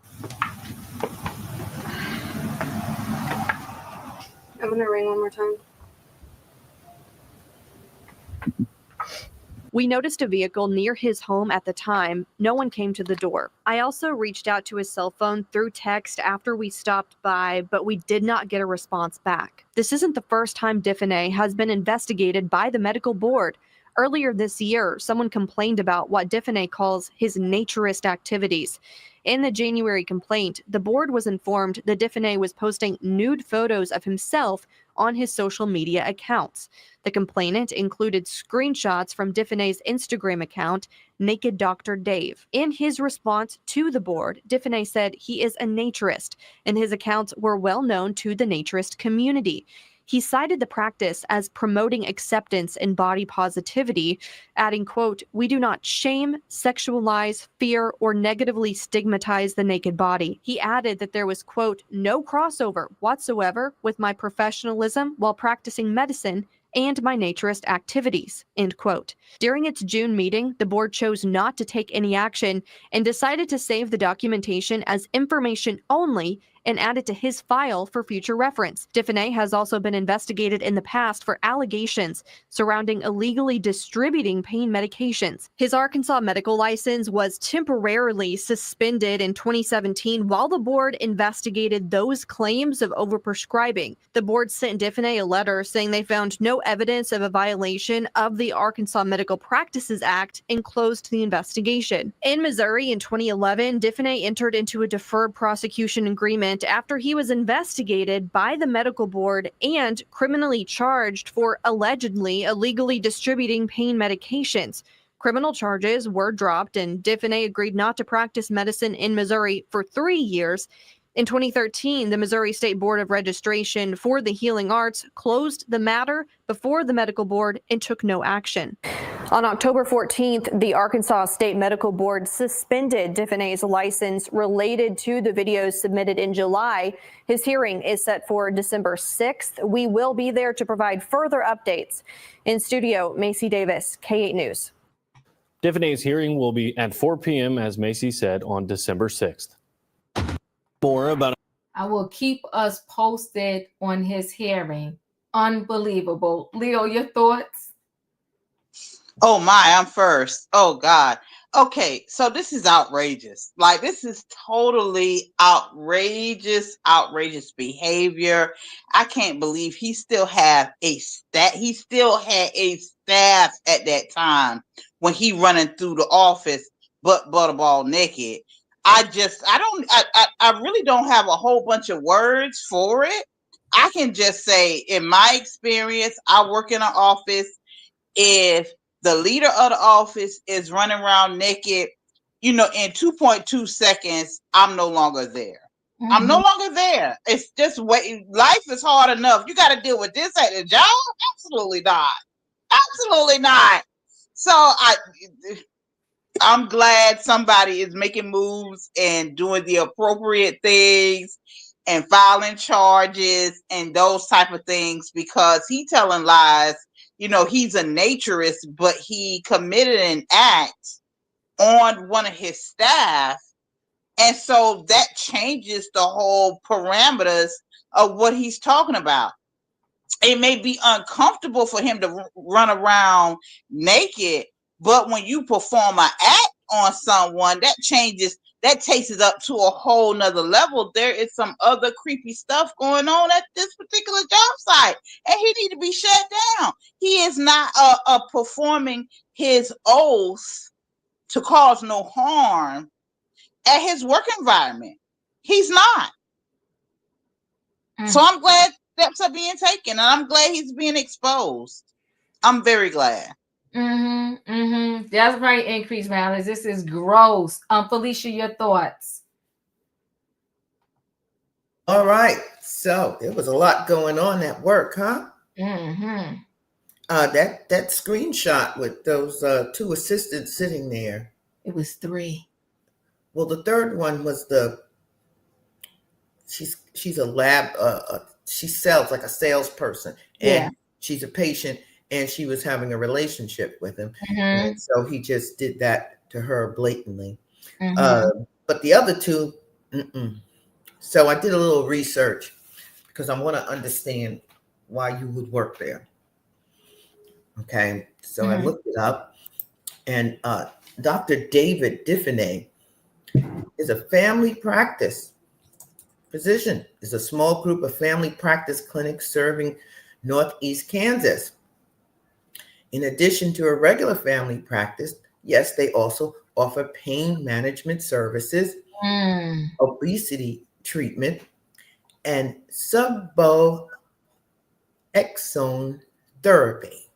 I'm going to ring one more time. We noticed a vehicle near his home at the time. No one came to the door. I also reached out to his cell phone through text after we stopped by, but we did not get a response back. This isn't the first time Diffenay has been investigated by the medical board. Earlier this year, someone complained about what Diffenay calls his naturist activities. In the January complaint, the board was informed that Diffenay was posting nude photos of himself on his social media accounts. The complainant included screenshots from Diffenay's Instagram account, Naked Dr. Dave. In his response to the board, Diffenay said he is a naturist, and his accounts were well known to the naturist community. He cited the practice as promoting acceptance and body positivity, adding, quote, "We do not shame, sexualize, fear, or negatively stigmatize the naked body." He added that there was, quote, "no crossover whatsoever with my professionalism while practicing medicine and my naturist activities," end quote. During its June meeting, the board chose not to take any action and decided to save the documentation as information only and add it to his file for future reference. Diffenay has also been investigated in the past for allegations surrounding illegally distributing pain medications. His Arkansas medical license was temporarily suspended in 2017 while the board investigated those claims of overprescribing. The board sent Diffenay a letter saying they found no evidence of a violation of the Arkansas Medical Practices Act and closed the investigation. In Missouri in 2011, Diffenay entered into a deferred prosecution agreement after he was investigated by the medical board and criminally charged for allegedly illegally distributing pain medications. Criminal charges were dropped, and Diffenay agreed not to practice medicine in Missouri for 3 years. In 2013, the Missouri State Board of Registration for the Healing Arts closed the matter before the medical board and took no action. On October 14th, the Arkansas State Medical Board suspended Diffenay's license related to the videos submitted in July. His hearing is set for December 6th. We will be there to provide further updates. In studio, Macy Davis, K8 News. Diffenay's hearing will be at 4 p.m., as Macy said, on December 6th. More about I will keep us posted on his hearing. Unbelievable. Leo, your thoughts? Oh my, I'm first. Oh God. Okay, so this is outrageous. Like, this is totally outrageous behavior. I can't believe he still had a staff at that time when he running through the office ball naked. I really don't have a whole bunch of words for it. I can just say, in my experience, I work in an office. If the leader of the office is running around naked, in 2.2 seconds, I'm no longer there. Mm-hmm. I'm no longer there. It's just life is hard enough. You got to deal with this at the job? Absolutely not. Absolutely not. So I'm glad somebody is making moves and doing the appropriate things and filing charges and those type of things, because he telling lies. He's a naturist, but he committed an act on one of his staff. And so that changes the whole parameters of what he's talking about. It may be uncomfortable for him to run around naked, but when you perform an act on someone, that takes it up to a whole nother level. There is some other creepy stuff going on at this particular job site, and he need to be shut down. He is not performing his oath to cause no harm at his work environment. He's not. So I'm glad steps are being taken, and I'm glad he's being exposed. I'm very glad. That's right, increased violence. This is gross. Felicia, your thoughts? All right. So there was a lot going on at work, huh? That screenshot with those 2 assistants sitting there. It was 3. Well, the third one was she's a lab. She sells, like a salesperson, and she's a patient, and she was having a relationship with him, and so he just did that to her blatantly. But the other 2, So I did a little research because I want to understand why you would work there. Okay, so I looked it up, And Dr. David Diffenay is a family practice physician. It's a small group of family practice clinics serving Northeast Kansas. In addition to a regular family practice, yes, they also offer pain management services, obesity treatment, and suboxone therapy.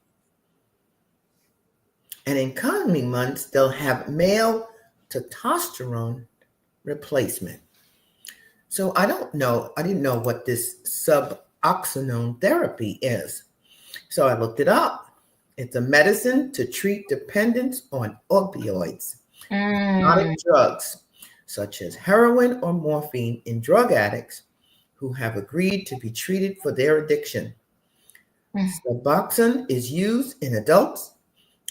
And in coming months, they'll have male testosterone replacement. So I didn't know what this suboxone therapy is. So I looked it up. It's a medicine to treat dependence on opioids, exotic drugs, such as heroin or morphine in drug addicts who have agreed to be treated for their addiction. Suboxone is used in adults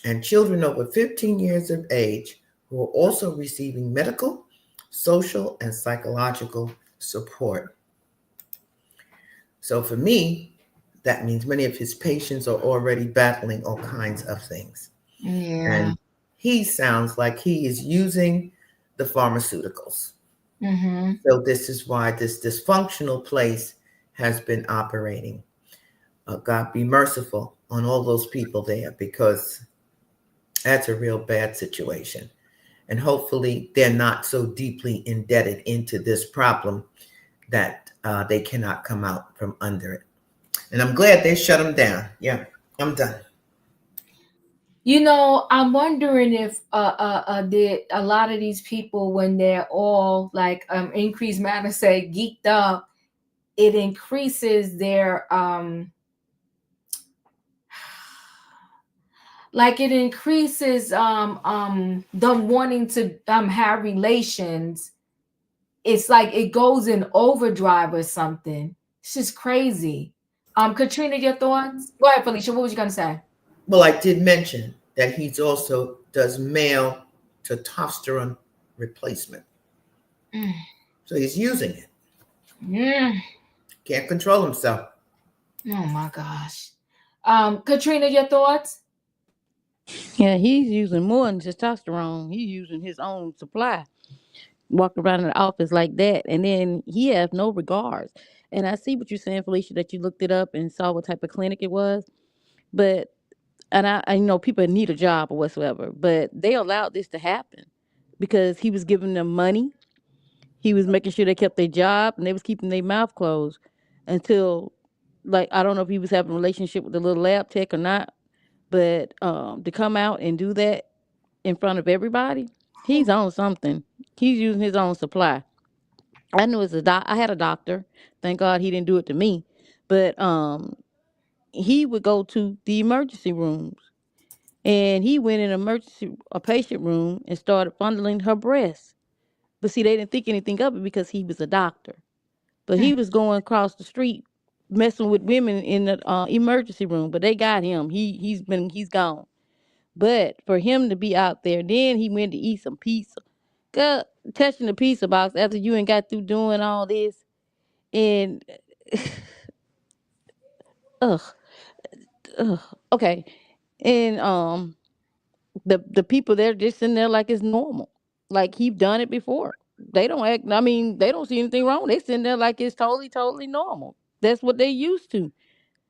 and children over 15 years of age who are also receiving medical, social, and psychological support. So for me, that means many of his patients are already battling all kinds of things. Yeah. And he sounds like he is using the pharmaceuticals. So this is why this dysfunctional place has been operating. God be merciful on all those people there, because that's a real bad situation. And hopefully they're not so deeply indebted into this problem that they cannot come out from under it. And I'm glad they shut them down. Yeah, I'm done. You know, I'm wondering if did a lot of these people, when they're all like increased matter say geeked up, it increases their like it increases them wanting to have relations. It's like it goes in overdrive or something. It's just crazy. Katrina, your thoughts? Go ahead, Felicia. What was you gonna say? Well, I did mention that he's also does male testosterone replacement. So he's using it. Can't control himself. Oh my gosh. Katrina, your thoughts? Yeah, he's using more than testosterone. He's using his own supply. Walk around in the office like that, and then he has no regards. And I see what you're saying, Felicia, that you looked it up and saw what type of clinic it was. But and I know people need a job or whatsoever, but they allowed this to happen because he was giving them money. He was making sure they kept their job, and they was keeping their mouth closed until, like, I don't know if he was having a relationship with the little lab tech or not, but to come out and do that in front of everybody, he's on something. He's using his own supply. I knew as a I had a doctor. Thank God he didn't do it to me. But he would go to the emergency rooms, and he went in a patient room and started fondling her breasts. But see, they didn't think anything of it because he was a doctor. But he was going across the street messing with women in the emergency room. But they got him. He's gone. But for him to be out there, then he went to eat some pizza. Girl, touching the pizza box after you ain't got through doing all this. And ugh, ugh, okay. And the people there just sitting there like it's normal. Like he's done it before. They don't act, I mean, they don't see anything wrong. They sitting there like it's totally normal. That's what they used to.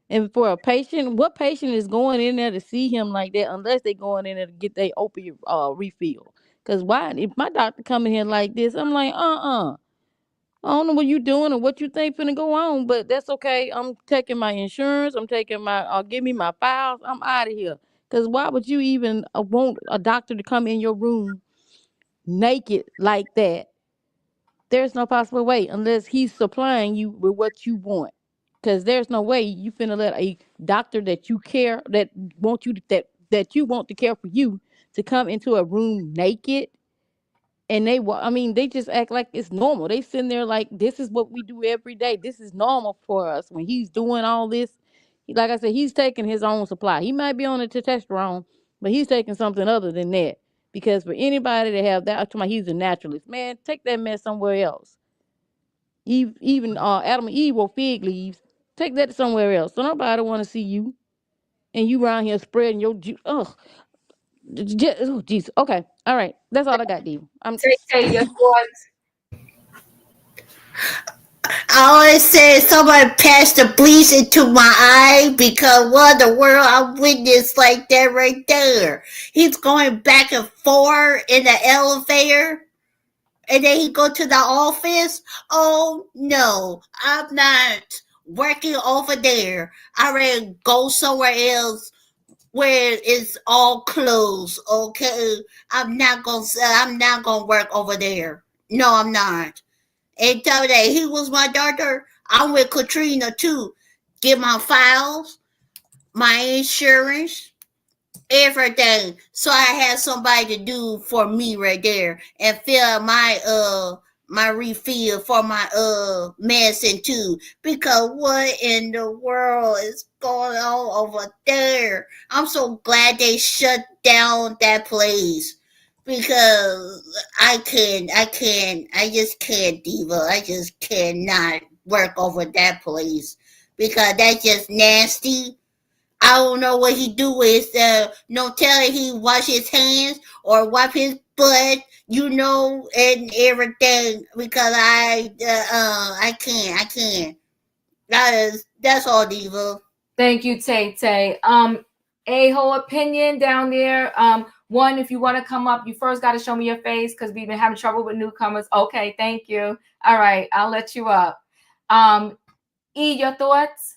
And for a patient, what patient is going in there to see him like that unless they going in there to get their opiate refill? Because why? If my doctor coming here like this, I'm like, I don't know what you doing or what you think finna go on, but that's okay. I'm taking my insurance. I'm taking my, give me my files. I'm out of here. Because why would you even want a doctor to come in your room naked like that? There's no possible way unless he's supplying you with what you want. Because there's no way you finna let a doctor that you care, that want you to, that you want to care for you, to come into a room naked. And they just act like it's normal. They sitting there like this is what we do every day. This is normal for us. When he's doing all this, like I said, he's taking his own supply. He might be on the testosterone, but he's taking something other than that. Because for anybody to have that, I'm talking about he's a naturalist. Man, take that mess somewhere else. Even Adam and Eve were fig leaves. Take that somewhere else. So nobody want to see you. And you around here spreading your juice. Ugh. Oh, jeez. Okay. All right. That's all I got, Diva. Tay, your thoughts. I always said somebody passed the bleach into my eye because what the world I witnessed like that right there. He's going back and forth in the elevator and then he go to the office. Oh no, I'm not working over there. I rather go somewhere else where it's all closed. Okay, I'm not gonna work over there. No, I'm not. And tell me that he was my daughter. I'm with Katrina too. Get my files, my insurance, everything. So I had somebody to do for me right there and fill my refill for my medicine too. Because what in the world is going on over there? I'm so glad they shut down that place. Because I just can't, Diva. I just cannot work over that place. Because that's just nasty. I don't know what he do with no telling he wash his hands or wipe his butt, and everything because I can't. That's all, Diva. Thank you, Tay. A whole opinion down there. One, if you want to come up, you first got to show me your face because we've been having trouble with newcomers. Okay, thank you. All right, I'll let you up. E, your thoughts?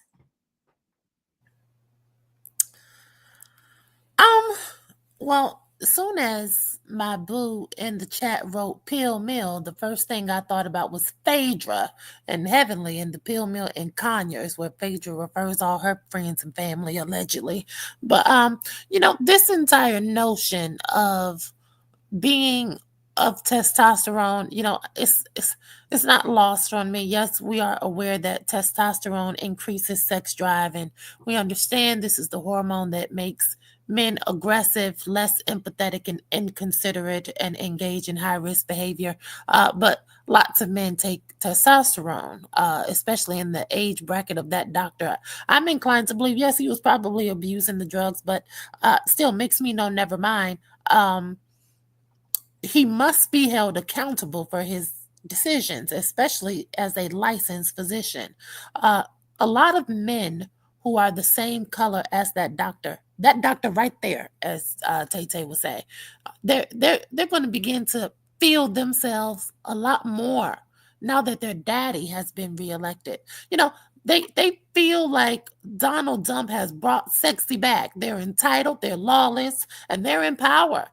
Well, as soon as my boo in the chat wrote Pill Mill, the first thing I thought about was Phaedra and Heavenly and the Pill Mill in Conyers, where Phaedra refers all her friends and family allegedly. But this entire notion of being of testosterone, it's not lost on me. Yes, we are aware that testosterone increases sex drive, and we understand this is the hormone that makes men aggressive, less empathetic, and inconsiderate, and engage in high-risk behavior. But lots of men take testosterone, especially in the age bracket of that doctor. I'm inclined to believe, yes, he was probably abusing the drugs, but still makes me know, never mind. He must be held accountable for his decisions, especially as a licensed physician. A lot of men who are the same color as that doctor right there, as Tay would say, they're going to begin to feel themselves a lot more now that their daddy has been reelected. They feel like Donald Trump has brought sexy back. They're entitled, they're lawless, and they're in power.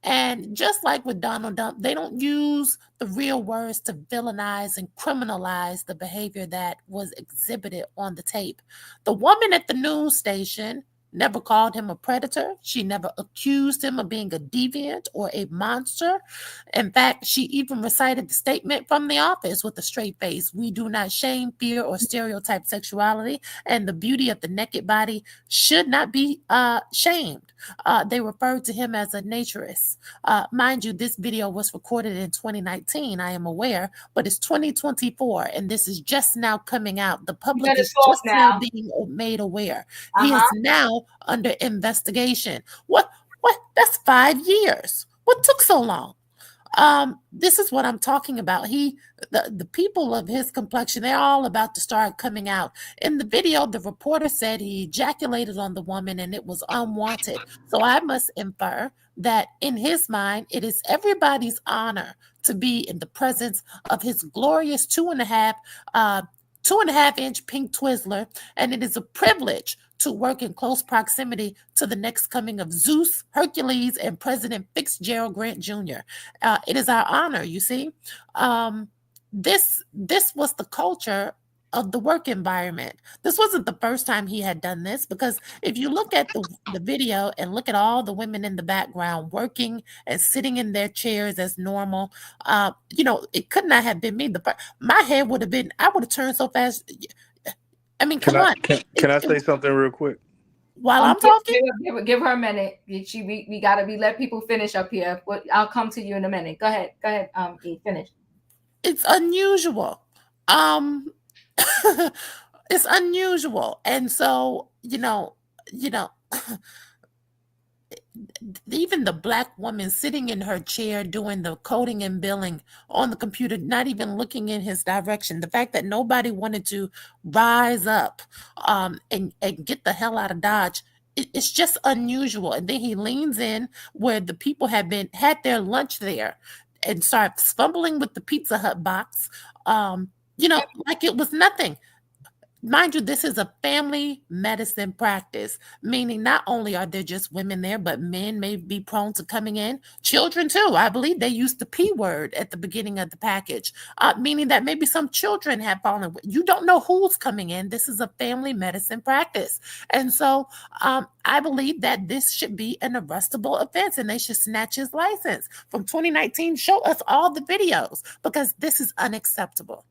And just like with Donald Trump, they don't use the real words to villainize and criminalize the behavior that was exhibited on the tape. The woman at the news station never called him a predator. She never accused him of being a deviant or a monster. In fact, she even recited the statement from The Office with a straight face. We do not shame, fear, or stereotype sexuality, and the beauty of the naked body should not be shamed. They referred to him as a naturist. Mind you, this video was recorded in 2019, I am aware, but it's 2024, and this is just now coming out. The public is just now being made aware. He is now under investigation. What? That's 5 years. What took so long? This is what I'm talking about. The people of his complexion, they're all about to start coming out. In the video, the reporter said he ejaculated on the woman and it was unwanted. So I must infer that in his mind, it is everybody's honor to be in the presence of his glorious 2.5-inch pink Twizzler, and it is a privilege to work in close proximity to the next coming of Zeus, Hercules, and President Fitzgerald Grant Jr. It is our honor, you see. This was the culture of the work environment. This wasn't the first time he had done this, because if you look at the video and look at all the women in the background working and sitting in their chairs as normal, it could not have been me. My head would have been, I would have turned so fast. I mean, come on. Can I say something real quick? While I'm talking? Give her a minute. We got to let people finish up here. I'll come to you in a minute. Go ahead, finish. It's unusual. It's unusual. And so, even the Black woman sitting in her chair doing the coding and billing on the computer, not even looking in his direction. The fact that nobody wanted to rise up and get the hell out of Dodge, it's just unusual. And then he leans in where the people had their lunch there and starts fumbling with the Pizza Hut box, like it was nothing. Mind you, this is a family medicine practice, meaning not only are there just women there, but men may be prone to coming in. Children, too. I believe they used the P word at the beginning of the package, meaning that maybe some children have fallen. You don't know who's coming in. This is a family medicine practice. And so I believe that this should be an arrestable offense and they should snatch his license. From 2019, show us all the videos because this is unacceptable.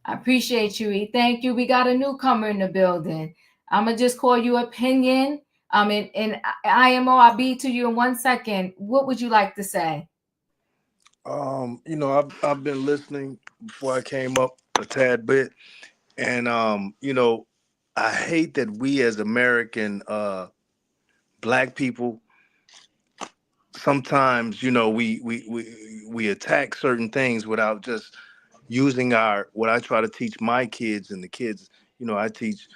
I appreciate you, E. Thank you. We got a newcomer in the building. I'm going to just call you Opinion. And IMO, I'll be to you in 1 second. What would you like to say? I've been listening before I came up a tad bit. And, I hate that we as American Black people, sometimes, we attack certain things without just using what I try to teach my kids and the kids, I teach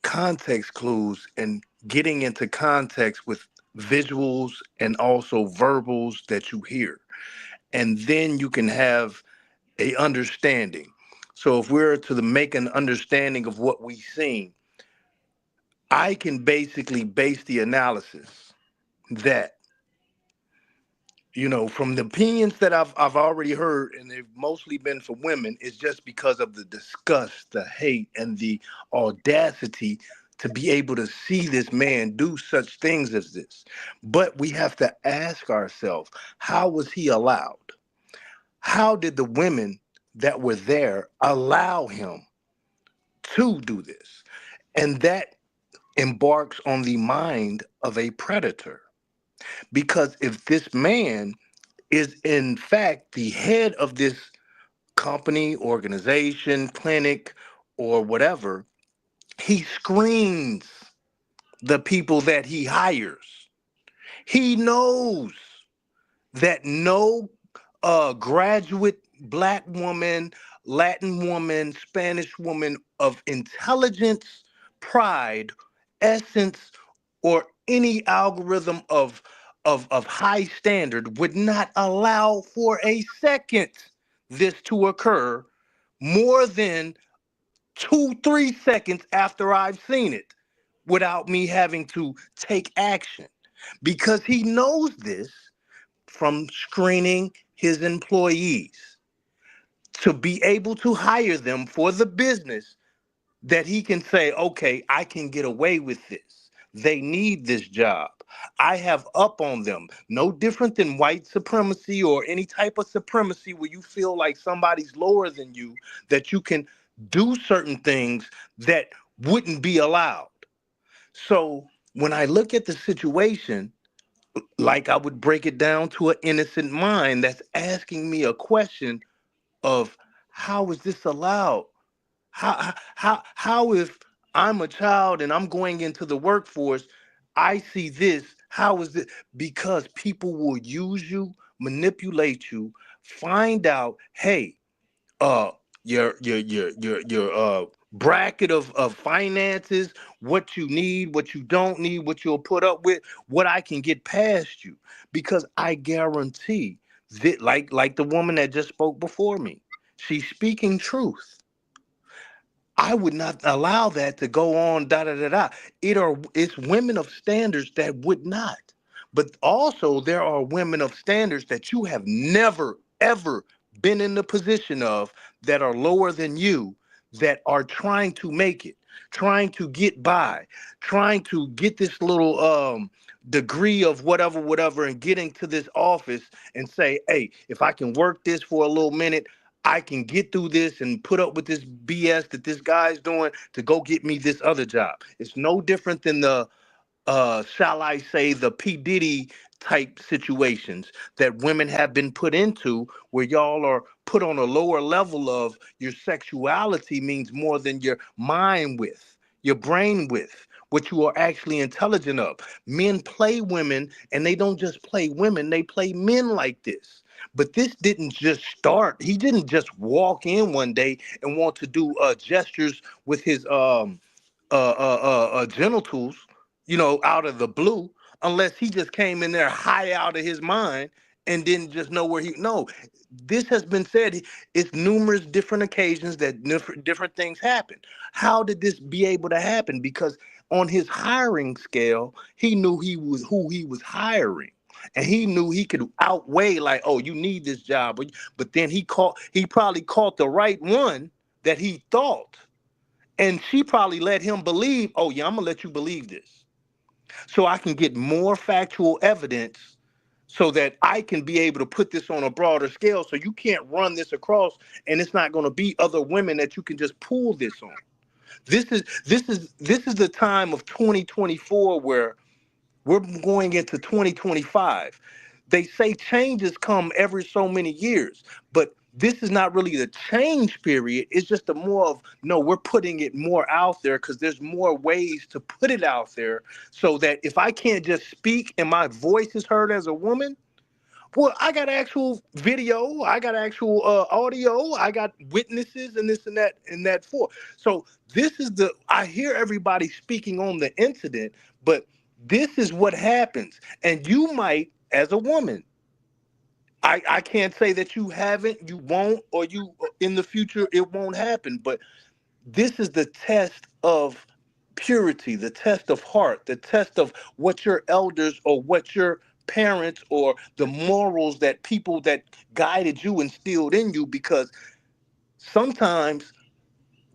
context clues and getting into context with visuals and also verbals that you hear. And then you can have a understanding. So if we're to make an understanding of what we've seen, I can basically base the analysis that from the opinions that I've already heard, and they've mostly been for women, is just because of the disgust, the hate, and the audacity to be able to see this man do such things as this. But we have to ask ourselves, how was he allowed? How did the women that were there allow him to do this? And that embarks on the mind of a predator. Because if this man is in fact the head of this company, organization, clinic, or whatever, he screens the people that he hires. He knows that no graduate Black woman, Latin woman, Spanish woman of intelligence, pride, essence, or any algorithm of high standard would not allow for a second this to occur more than 2-3 seconds after I've seen it without me having to take action, because he knows this from screening his employees to be able to hire them for the business that he can say, okay, I can get away with this. They need this job. I have up on them. No different than white supremacy or any type of supremacy where you feel like somebody's lower than you, that you can do certain things that wouldn't be allowed. So when I look at the situation, like I would break it down to an innocent mind that's asking me a question of how is this allowed? How if I'm a child and I'm going into the workforce, I see this, how is it? Because people will use you, manipulate you, find out, hey, your bracket of finances, what you need, what you don't need, what you'll put up with, what I can get past you, because I guarantee that, like the woman that just spoke before me, she's speaking truth. I would not allow that to go on, da da da da. It's women of standards that would not. But also there are women of standards that you have never, ever been in the position of, that are lower than you, that are trying to make it, trying to get by, trying to get this little degree of whatever, and getting to this office and say, hey, if I can work this for a little minute, I can get through this and put up with this BS that this guy's doing to go get me this other job. It's no different than the, shall I say, the P. Diddy type situations that women have been put into, where y'all are put on a lower level of your sexuality means more than your mind with, your brain with, what you are actually intelligent of. Men play women, and they don't just play women, they play men like this. But this didn't just start. He didn't just walk in one day and want to do gestures with his genitals, out of the blue, unless he just came in there high out of his mind and didn't just know where he. No, this has been said. It's numerous different occasions that different things happen. How did this be able to happen? Because on his hiring scale, he knew who he was hiring. And he knew he could outweigh, like, oh, you need this job. But then he probably caught the right one that he thought. And she probably let him believe, oh, yeah, I'm going to let you believe this. So I can get more factual evidence so that I can be able to put this on a broader scale. So you can't run this across, and it's not going to be other women that you can just pull this on. This is the time of 2024 where we're going into 2025. They say changes come every so many years, but this is not really the change period. It's just a more of, no, we're putting it more out there because there's more ways to put it out there, so that if I can't just speak and my voice is heard as a woman, well, I got actual video, I got actual audio, I got witnesses and this and that for. So I hear everybody speaking on the incident, but this is what happens. And you might, as a woman, I can't say that you haven't, you won't, or you in the future it won't happen, but this is the test of purity, the test of heart, the test of what your elders or what your parents or the morals that people that guided you instilled in you. Because sometimes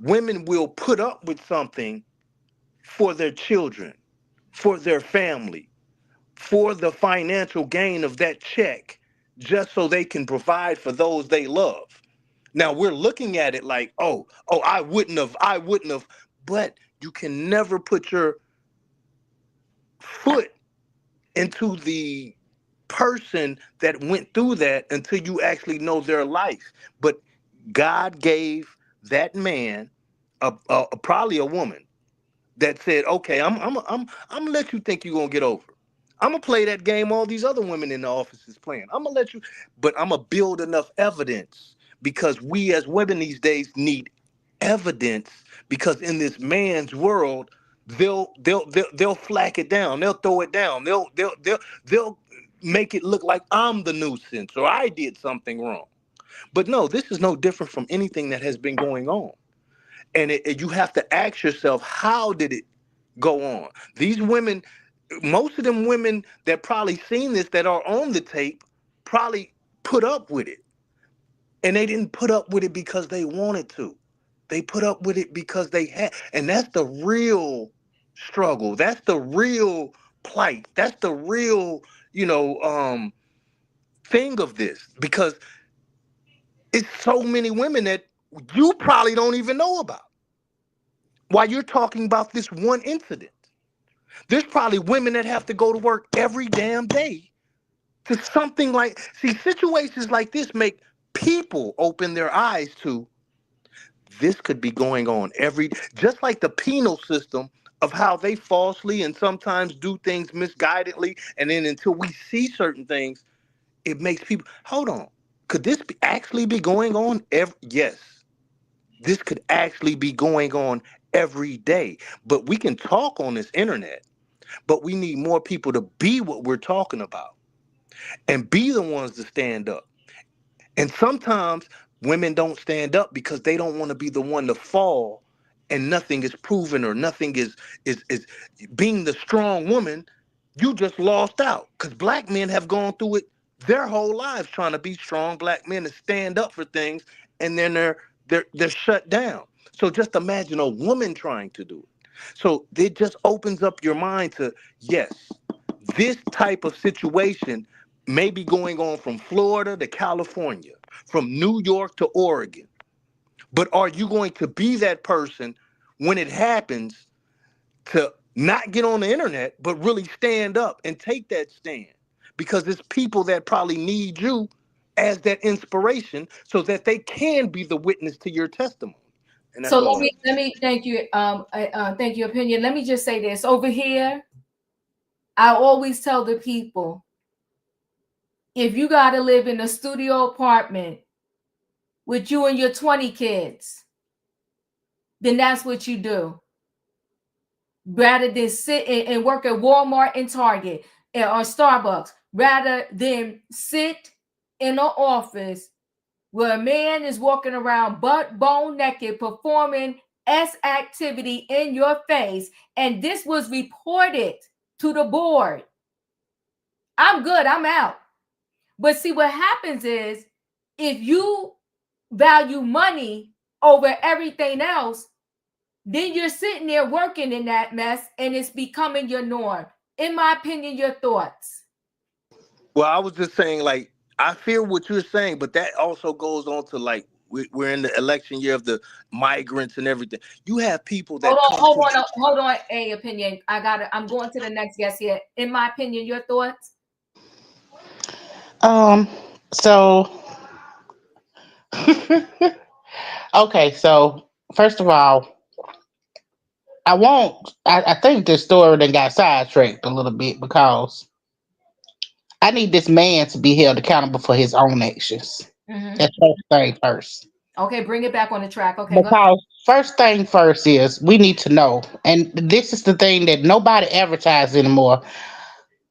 women will put up with something for their children, for their family, for the financial gain of that check, just so they can provide for those they love. Now we're looking at it like, oh, I wouldn't have, but you can never put your foot into the person that went through that until you actually know their life. But God gave that man, probably a woman, that said, okay, I'm gonna let you think you're gonna get over. I'm gonna play that game all these other women in the office is playing. I'm gonna let you, but I'm gonna build enough evidence, because we as women these days need evidence, because in this man's world, they'll flack it down, they'll throw it down, they'll make it look like I'm the nuisance or I did something wrong. But no, this is no different from anything that has been going on. And you have to ask yourself, how did it go on? These women, most of them women that probably seen this, that are on the tape, probably put up with it. And they didn't put up with it because they wanted to. They put up with it because they had. And that's the real struggle. That's the real plight. That's the real, thing of this. Because it's so many women that you probably don't even know about while you're talking about this one incident. There's probably women that have to go to work every damn day to something like, see, situations like this make people open their eyes to, this could be going on just like the penal system of how they falsely and sometimes do things misguidedly. And then until we see certain things, it makes people, hold on, could this actually be going on? Yes, this could actually be going on every day. But we can talk on this internet, but we need more people to be what we're talking about and be the ones to stand up. And sometimes women don't stand up because they don't want to be the one to fall and nothing is proven, or nothing is being the strong woman. You just lost out, because black men have gone through it their whole lives trying to be strong black men and stand up for things, and then they're shut down. So just imagine a woman trying to do it. So it just opens up your mind to, yes, this type of situation may be going on from Florida to California, from New York to Oregon. But are you going to be that person when it happens, to not get on the internet, but really stand up and take that stand? Because it's people that probably need you as that inspiration so that they can be the witness to your testimony. And that's So all. let me thank you. Thank you, opinion. Let me just say this over here. I always tell the people, if you got to live in a studio apartment with you and your 20 kids, then that's what you do. Rather than sit and work at Walmart and Target or Starbucks, rather than sit in an office where a man is walking around butt bone naked performing S activity in your face, and this was reported to the board. I'm good, I'm out. But see, what happens is if you value money over everything else, then you're sitting there working in that mess and it's becoming your norm. In my opinion, your thoughts. Well, I was just saying, like, I feel what you're saying, but that also goes on to like we're in the election year of the migrants and everything. You have people that Hold on, a opinion. I'm going to the next guest here. In my opinion, your thoughts. So okay, so first of all, I think this story then got sidetracked a little bit because I need this man to be held accountable for his own actions. Mm-hmm. That's first thing first. Okay, bring it back on the track. Okay, go ahead. Because first thing first is we need to know, and this is the thing that nobody advertises anymore.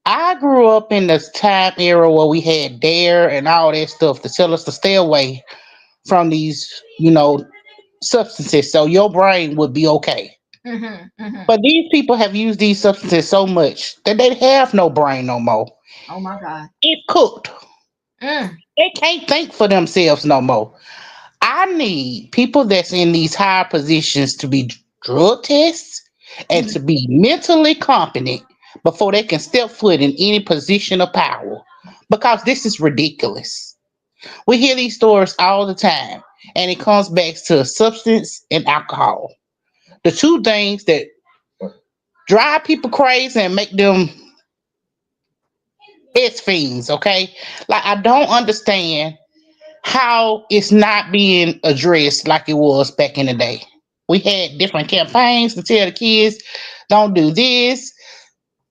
I grew up in this time era where we had Dare and all that stuff to tell us to stay away from these, substances so your brain would be okay. Mm-hmm, mm-hmm. But these people have used these substances so much that they have no brain no more. Oh my God. It's cooked. They can't think for themselves no more. I need people that's in these higher positions to be drug tests and to be mentally competent before they can step foot in any position of power. Because this is ridiculous. We hear these stories all the time, and it comes back to substance and alcohol. The two things that drive people crazy and make them it's fiends, okay? Like I don't understand how it's not being addressed like it was back in the day. We had different campaigns to tell the kids, don't do this.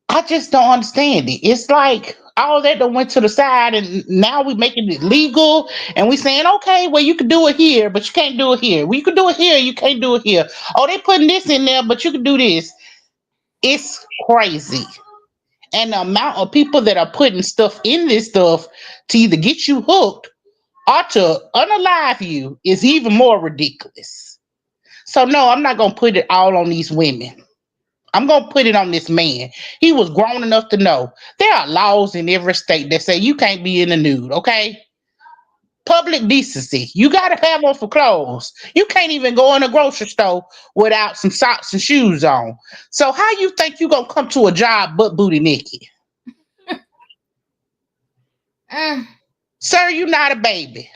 I just don't understand it. It's like all that done went to the side and now we making it legal and we saying, okay, well you can do it here, but you can't do it here. Well, you can do it here, you can't do it here. Oh, they putting this in there, but you can do this. It's crazy. And the amount of people that are putting stuff in this stuff to either get you hooked or to unalive you is even more ridiculous. So no, I'm not gonna put it all on these women. I'm gonna put it on this man. He was grown enough to know there are laws in every state that say you can't be in the nude, okay? Public decency. You gotta have on for clothes. You can't even go in a grocery store without some socks and shoes on. So how you think you gonna come to a job butt booty naked? Sir, you're not a baby.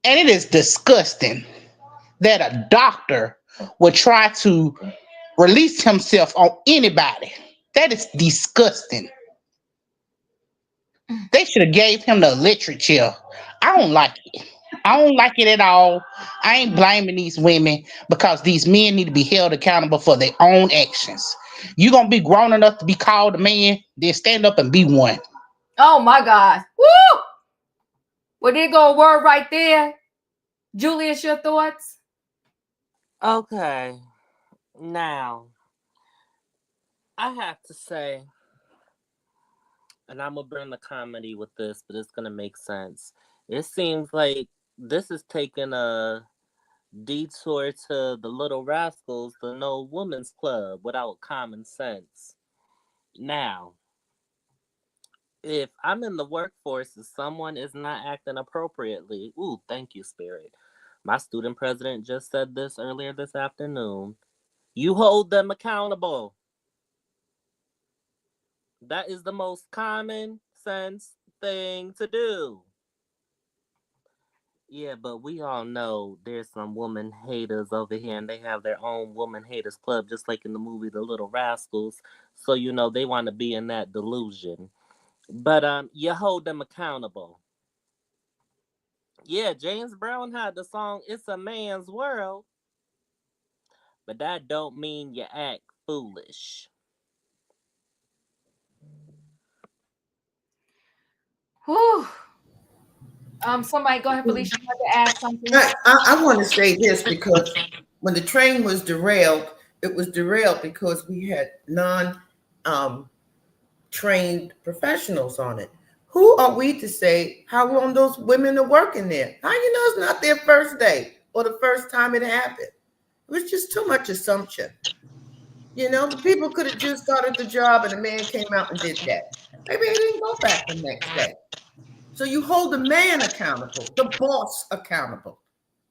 And it is disgusting that a doctor would try to release himself on anybody. That is disgusting. They should have gave him the electric chair. I don't like it. I don't like it at all. I ain't blaming these women because these men need to be held accountable for their own actions. You gonna be grown enough to be called a man, then stand up and be one. Oh my God. Woo! Well, there go a word right there. Julius, your thoughts? Okay. Now, I have to say, and I'm going to bring the comedy with this, but it's going to make sense. It seems like this is taking a detour to the Little Rascals, the No Women's Club, without common sense. Now, if I'm in the workforce and someone is not acting appropriately, ooh, thank you, Spirit. My student president just said this earlier this afternoon. You hold them accountable. That is the most common sense thing to do. Yeah, but we all know there's some woman haters over here and they have their own woman haters club, just like in the movie The Little Rascals. So, they want to be in that delusion. But you hold them accountable. Yeah, James Brown had the song It's a Man's World. but that don't mean you act foolish. Whew. Somebody go ahead, Felicia. You want to add something? I want to say this because when the train was derailed, it was derailed because we had non-trained professionals on it. Who are we to say how long those women are working there? How you know it's not their first day or the first time it happened? It was just too much assumption. You know, the people could have just started the job and the man came out and did that. Maybe he didn't go back the next day. So you hold the man accountable, the boss accountable.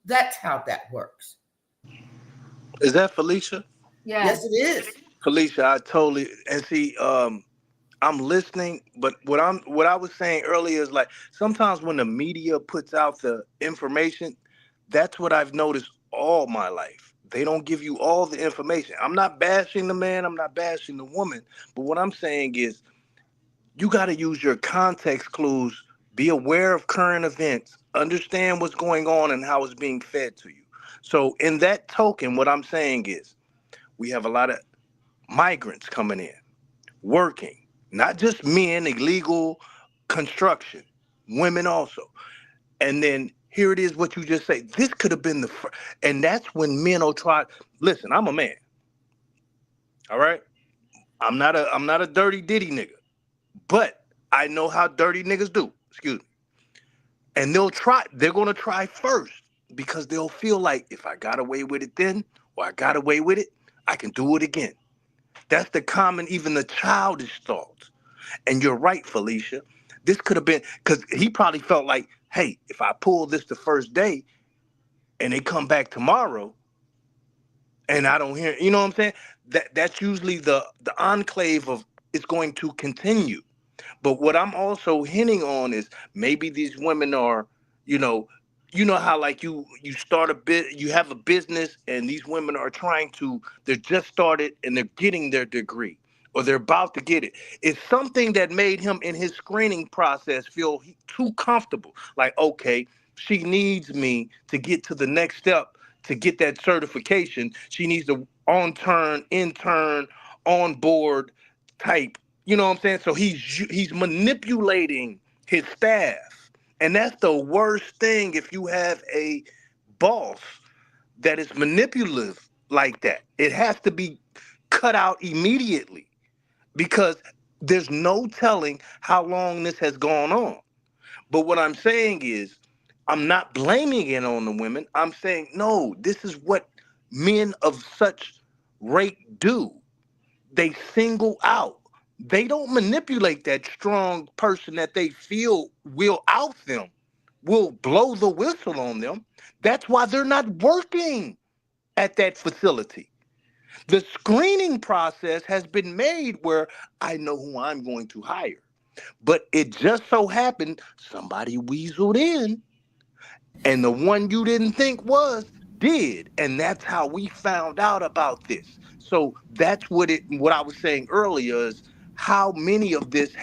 That's how that works. Is that Felicia? Yes, it is. Felicia, I totally and see. I'm listening, but what I was saying earlier is like sometimes when the media puts out the information, that's what I've noticed all my life. They don't give you all the information. I'm not bashing the man, I'm not bashing the woman, but what I'm saying is you got to use your context clues, be aware of current events, understand what's going on and how it's being fed to you. So in that token, what I'm saying is we have a lot of migrants coming in, working, not just men, illegal construction, women also. And then here it is, what you just say. This could have been the first. And that's when men will try. Listen, I'm a man. All right. I'm not a dirty ditty nigga. But I know how dirty niggas do. Excuse me. And they're gonna try first because they'll feel like if I got away with it then, or I got away with it, I can do it again. That's the common, even the childish thought. And you're right, Felicia. This could have been because he probably felt like, hey, if I pull this the first day and they come back tomorrow and I don't hear, you know what I'm saying? That's usually the enclave of it's going to continue. But what I'm also hinting on is maybe these women are, you know, how like you start a bit, you have a business, and these women are they're just started and they're getting their degree or they're about to get it. It's something that made him in his screening process feel too comfortable. Like, okay, she needs me to get to the next step to get that certification. She needs a intern, on board type. You know what I'm saying? So he's manipulating his staff. And that's the worst thing if you have a boss that is manipulative like that. It has to be cut out immediately because there's no telling how long this has gone on. But what I'm saying is, I'm not blaming it on the women. I'm saying, no, this is what men of such rate do. They single out. They don't manipulate that strong person that they feel will out them, will blow the whistle on them. That's why they're not working at that facility. The screening process has been made where I know who I'm going to hire. But it just so happened somebody weaseled in and the one you didn't think was did. And that's how we found out about this. So that's what I was saying earlier is how many of this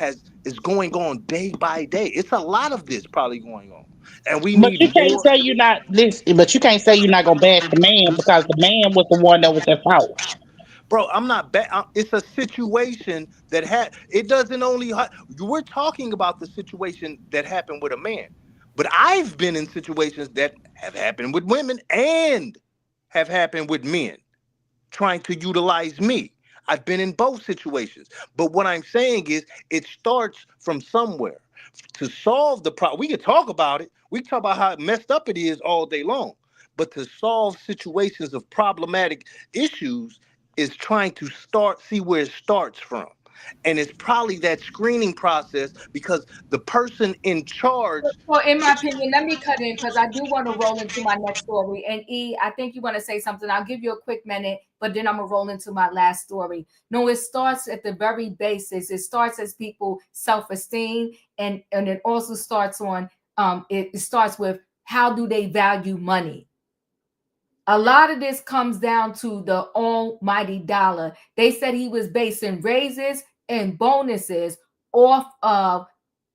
is going on day by day. It's a lot of this probably going on. And we But need you can't more. say you're not listen. But you can't say you're not gonna bash the man because the man was the one that was at fault. Bro, I'm not bad. It's a situation that it doesn't only we're talking about the situation that happened with a man. But I've been in situations that have happened with women and have happened with men trying to utilize me. I've been in both situations. But what I'm saying is it starts from somewhere. To solve the problem, we can talk about it. We can talk about how messed up it is all day long. But to solve situations of problematic issues is trying to see where it starts from. And it's probably that screening process because the person in charge. Well, in my opinion, let me cut in because I do want to roll into my next story. And E, I think you want to say something. I'll give you a quick minute, but then I'm gonna roll into my last story. No, it starts at the very basis. It starts as people self-esteem, and it also starts on it starts with how do they value money. A lot of this comes down to the almighty dollar. They said he was basing raises and bonuses off of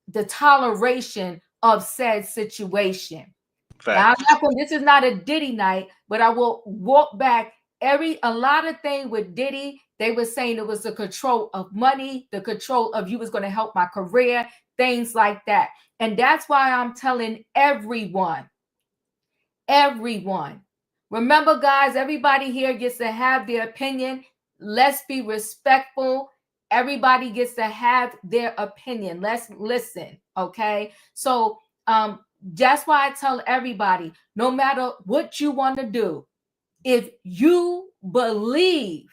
the toleration of said situation. Now, I'm not going, this is not a Diddy night, but I will walk back a lot of things with Diddy, they were saying it was the control of money, the control of you was going to help my career, things like that. And that's why I'm telling everyone, remember, guys, everybody here gets to have their opinion. Let's be respectful. Everybody gets to have their opinion. Let's listen, okay? So that's why I tell everybody, no matter what you want to do, if you believe,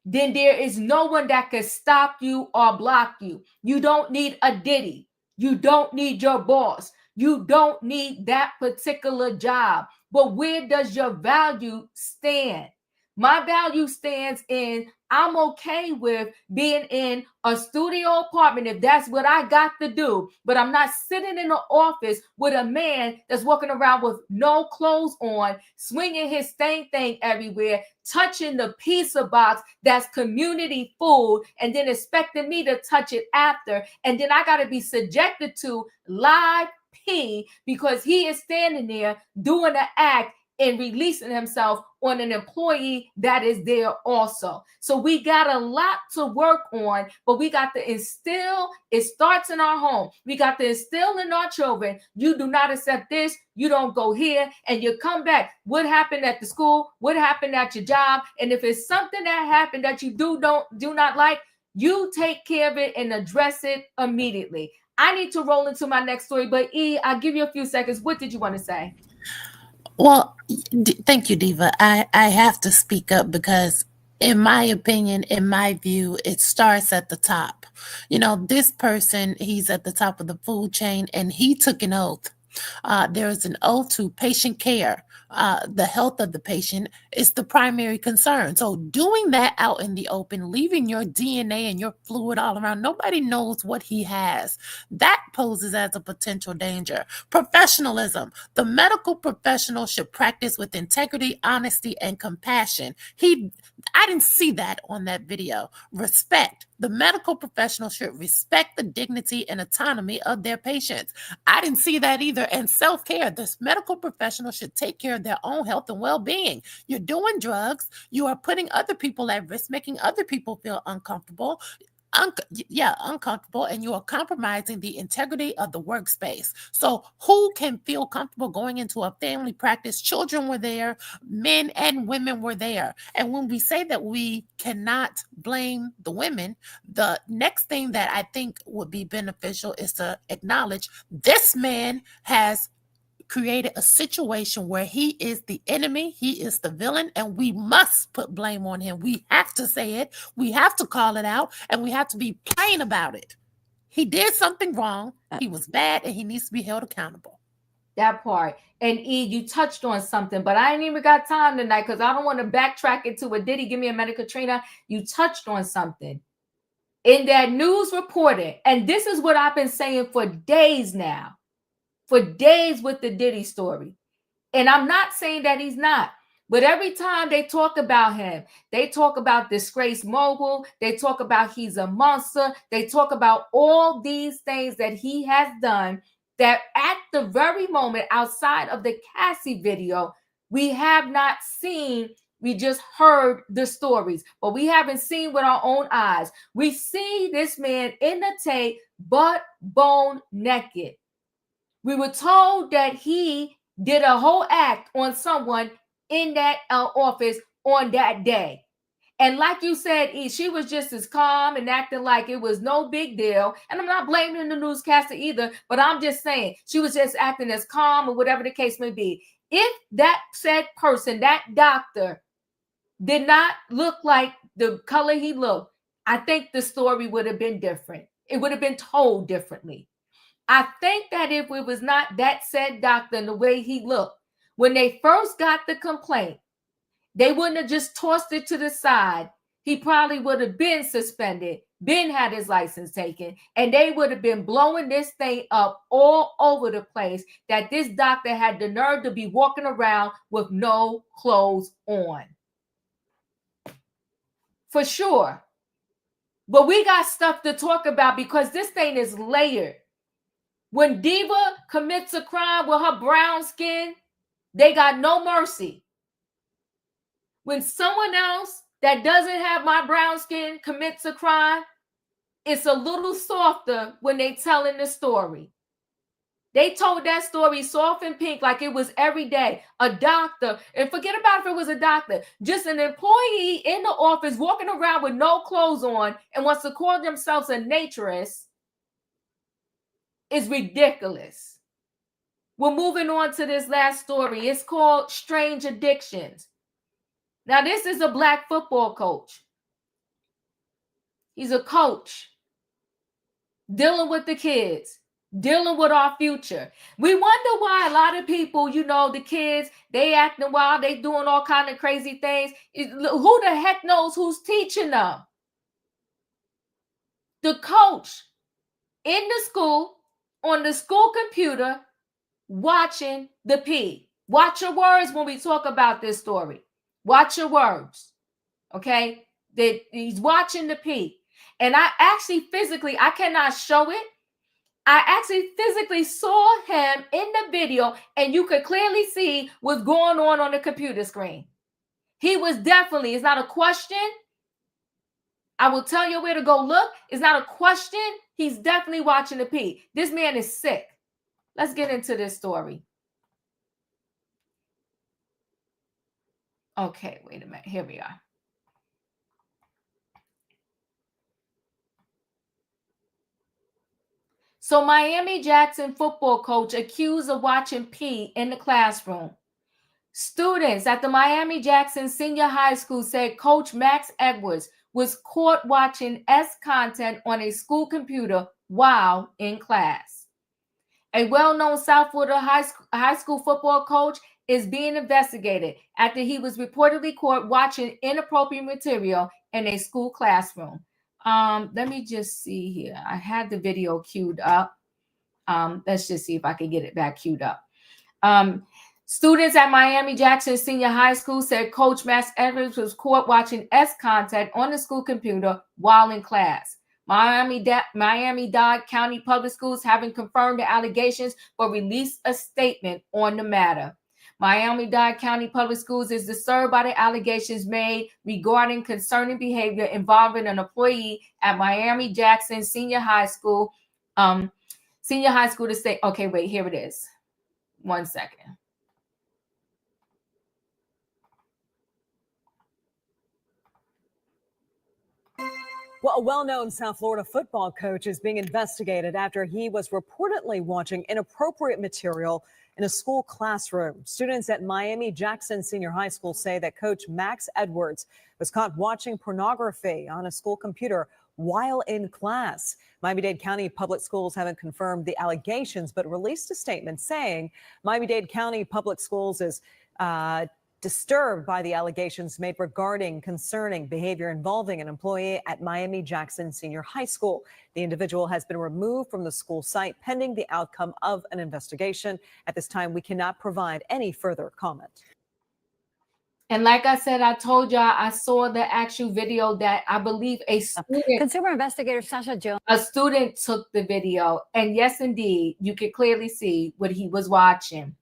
then there is no one that can stop you or block you. You don't need a Diddy. You don't need your boss. You don't need that particular job. But where does your value stand? My value stands in I'm okay with being in a studio apartment if that's what I got to do, but I'm not sitting in the office with a man that's walking around with no clothes on, swinging his thing everywhere, touching the pizza box that's community food, and then expecting me to touch it after. And then I got to be subjected to live pee because he is standing there doing the act and releasing himself on an employee that is there also. So we got a lot to work on, but we got to instill, it starts in our home. We got to instill in our children, you do not accept this, you don't go here, and you come back. What happened at the school? What happened at your job? And if it's something that happened that you do not like, you take care of it and address it immediately. I need to roll into my next story, but I'll give you a few seconds. What did you want to say? Well, thank you, Diva. I have to speak up because in my opinion, in my view, it starts at the top. You know, this person, he's at the top of the food chain and he took an oath. There is an oath to patient care. The health of the patient is the primary concern. So doing that out in the open, leaving your DNA and your fluid all around, nobody knows what he has. That poses as a potential danger. Professionalism. The medical professional should practice with integrity, honesty, and compassion. I didn't see that on that video. Respect. The medical professional should respect the dignity and autonomy of their patients. I didn't see that either. And self-care. This medical professional should take care of their own health and well-being. You're doing drugs. You are putting other people at risk, making other people feel uncomfortable. Uncomfortable, and you are compromising the integrity of the workspace. So who can feel comfortable going into a family practice? Children were there, men and women were there. And when we say that we cannot blame the women, the next thing that I think would be beneficial is to acknowledge this man has created a situation where he is the enemy, he is the villain, and we must put blame on him. We have to say it, we have to call it out, and we have to be plain about it. He did something wrong, he was bad, and he needs to be held accountable. That part. And you touched on something, but I ain't even got time tonight because I don't want to backtrack into what Diddy give me a minute, Katrina. You touched on something in that news reporting, and this is what I've been saying for days now. For days with the Diddy story. And I'm not saying that he's not, but every time they talk about him, they talk about disgraced mogul, they talk about he's a monster, they talk about all these things that he has done that at the very moment outside of the Cassie video, we have not seen. We just heard the stories, but we haven't seen with our own eyes. We see this man in the tape, butt bone naked. We were told that he did a whole act on someone in that office on that day. And like you said, she was just as calm and acting like it was no big deal. And I'm not blaming the newscaster either, but I'm just saying she was just acting as calm or whatever the case may be. If that said person, that doctor, did not look like the color he looked, I think the story would have been different. It would have been told differently. I think that if it was not that said doctor and the way he looked, when they first got the complaint, they wouldn't have just tossed it to the side. He probably would have been suspended, been had his license taken, and they would have been blowing this thing up all over the place that this doctor had the nerve to be walking around with no clothes on. For sure. But we got stuff to talk about because this thing is layered. When Diva commits a crime with her brown skin, they got no mercy. When someone else that doesn't have my brown skin commits a crime, it's a little softer when they telling the story. They told that story soft and pink like it was every day. A doctor, and forget about if it was a doctor, just an employee in the office walking around with no clothes on and wants to call themselves a naturist is ridiculous. We're moving on to this last story. It's called Strange Addictions. Now, this is a Black football coach. He's a coach dealing with the kids, dealing with our future. We wonder why a lot of people, you know, the kids, they acting wild, they doing all kind of crazy things. Who the heck knows who's teaching them? The coach in the school, on the school computer, watching the P. Watch your words when we talk about this story. Watch your words, okay? That he's watching the P. And I actually physically, I cannot show it. I actually physically saw him in the video, and you could clearly see what's going on the computer screen. He was definitely, it's not a question. I will tell you where to go look. It's not a question. He's definitely watching the P. This man is sick. Let's get into this story. Okay, wait a minute. Here we are. So Miami Jackson football coach accused of watching P in the classroom. Students at the Miami Jackson Senior High School said Coach Max Edwards was caught watching S content on a school computer while in class. A well-known South Florida high school football coach is being investigated after he was reportedly caught watching inappropriate material in a school classroom. Let me just see here. I had the video queued up. Let's just see if I can get it back queued up. Students at Miami Jackson Senior High School said Coach Max Edwards was caught watching S content on the school computer while in class. Miami-Dade County Public Schools haven't confirmed the allegations but released a statement on the matter. Miami-Dade County Public Schools is disturbed by the allegations made regarding concerning behavior involving an employee at Miami Jackson Senior High School. Senior high school to say, okay, wait, here it is. 1 second. Well, a well-known South Florida football coach is being investigated after he was reportedly watching inappropriate material in a school classroom. Students at Miami Jackson Senior High School say that Coach Max Edwards was caught watching pornography on a school computer while in class. Miami-Dade County Public Schools haven't confirmed the allegations, but released a statement saying Miami-Dade County Public Schools is disturbed by the allegations made regarding concerning behavior involving an employee at Miami Jackson Senior High School. The individual has been removed from the school site pending the outcome of an investigation. At this time, we cannot provide any further comment. And like I said, I told y'all I saw the actual video that I believe a student, consumer investigator Sasha Jones, a student took the video. And yes, indeed, you could clearly see what he was watching.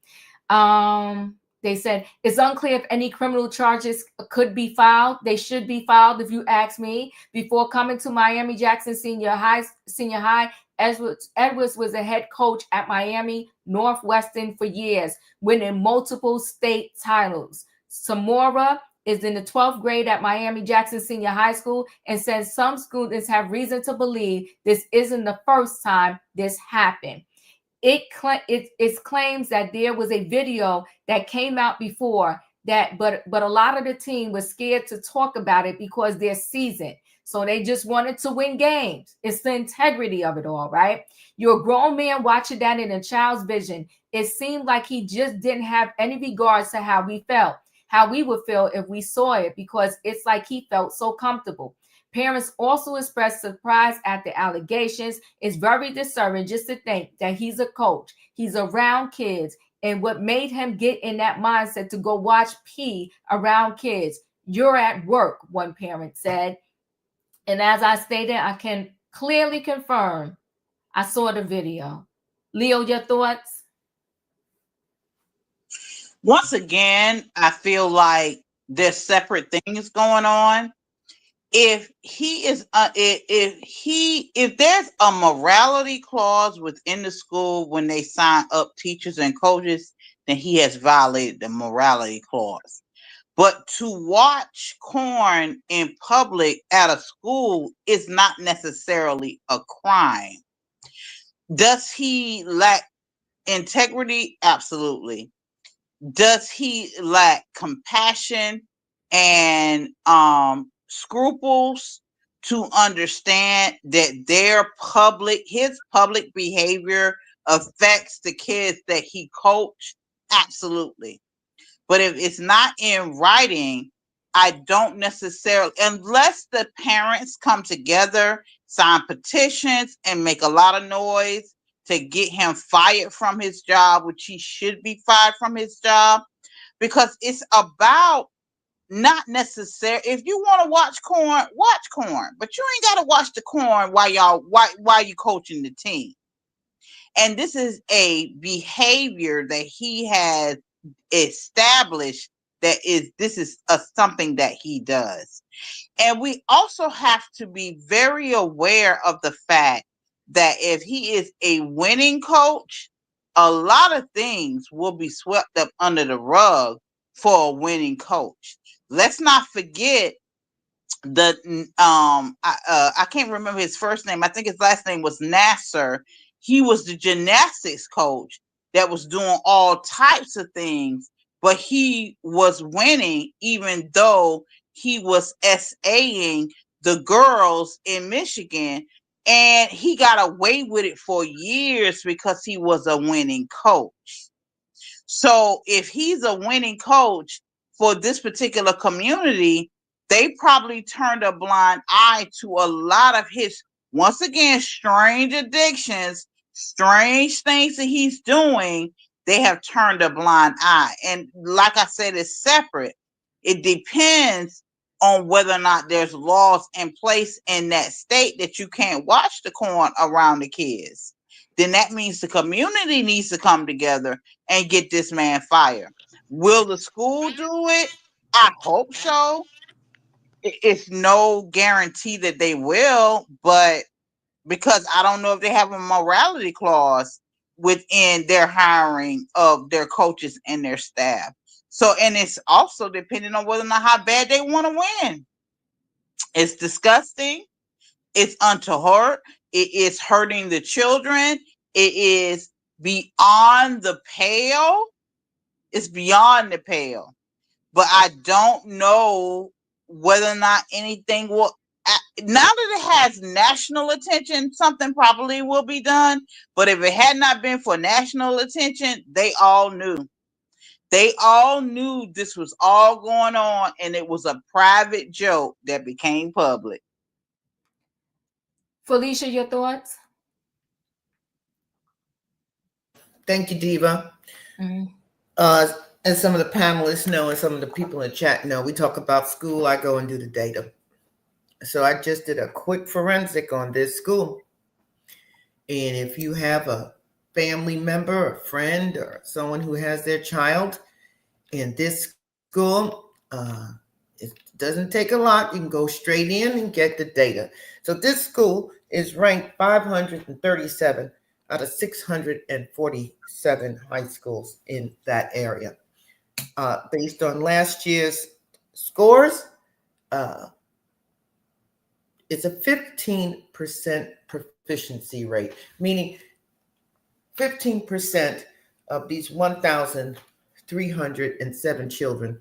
They said it's unclear if any criminal charges could be filed. They should be filed, if you ask me. Before coming to Miami Jackson Senior High, Edwards was a head coach at Miami Northwestern for years, winning multiple state titles. Samora is in the 12th grade at Miami Jackson Senior High School and says some students have reason to believe this isn't the first time this happened. It claims that there was a video that came out before that, but a lot of the team was scared to talk about it because they're seasoned. So they just wanted to win games. It's the integrity of it all, right? You're a grown man watching that in a child's vision. It seemed like he just didn't have any regards to how we felt, how we would feel if we saw it, because it's like he felt so comfortable. Parents also expressed surprise at the allegations. It's very disturbing just to think that he's a coach. He's around kids. And what made him get in that mindset to go watch P around kids? You're at work, one parent said. And as I stated, I can clearly confirm I saw the video. Leo, your thoughts? Once again, I feel like There's separate things going on. If he is if there's a morality clause within the school when they sign up teachers and coaches, then he has violated the morality clause. But to watch corn in public at a school is not necessarily a crime. Does he lack integrity? Absolutely. Does he lack compassion and scruples to understand that his public behavior affects the kids that he coached? Absolutely. But if it's not in writing, I don't necessarily, unless the parents come together, sign petitions, and make a lot of noise to get him fired from his job, which he should be fired from his job, because it's about not necessary. If you want to watch corn, but you ain't got to watch the corn while you coaching the team. And this is a behavior that he has established this is something that he does. And we also have to be very aware of the fact that if he is a winning coach, a lot of things will be swept up under the rug for a winning coach. Let's not forget I can't remember his first name. I think his last name was Nasser. He was the gymnastics coach that was doing all types of things, but he was winning even though he was SAing the girls in Michigan, and he got away with it for years because he was a winning coach. So if he's a winning coach for this particular community, they probably turned a blind eye to a lot of his, once again, strange addictions, strange things that he's doing. They have turned a blind eye. And like I said, it's separate. It depends on whether or not there's laws in place in that state that you can't watch the corn around the kids. Then that means the community needs to come together and get this man fired. Will the school do it? I hope so. It's no guarantee that they will, but because I don't know if they have a morality clause within their hiring of their coaches and their staff. So, and it's also depending on whether or not how bad they want to win. It's disgusting. It's untoward. It is hurting the children. It is beyond the pale. It's beyond the pale. But I don't know whether or not anything will. Now that it has national attention, something probably will be done. But if it had not been for national attention, they all knew. They all knew this was all going on, and it was a private joke that became public. Felicia, your thoughts? Thank you, Diva. Mm-hmm. As some of the panelists know and some of the people in the chat know, we talk about school, I go and do the data. So I just did a quick forensic on this school. And if you have a family member, a friend, or someone who has their child in this school, it doesn't take a lot. You can go straight in and get the data. So this school is ranked 537 out of 647 high schools in that area. Based on last year's scores, it's a 15% proficiency rate, meaning 15% of these 1,307 children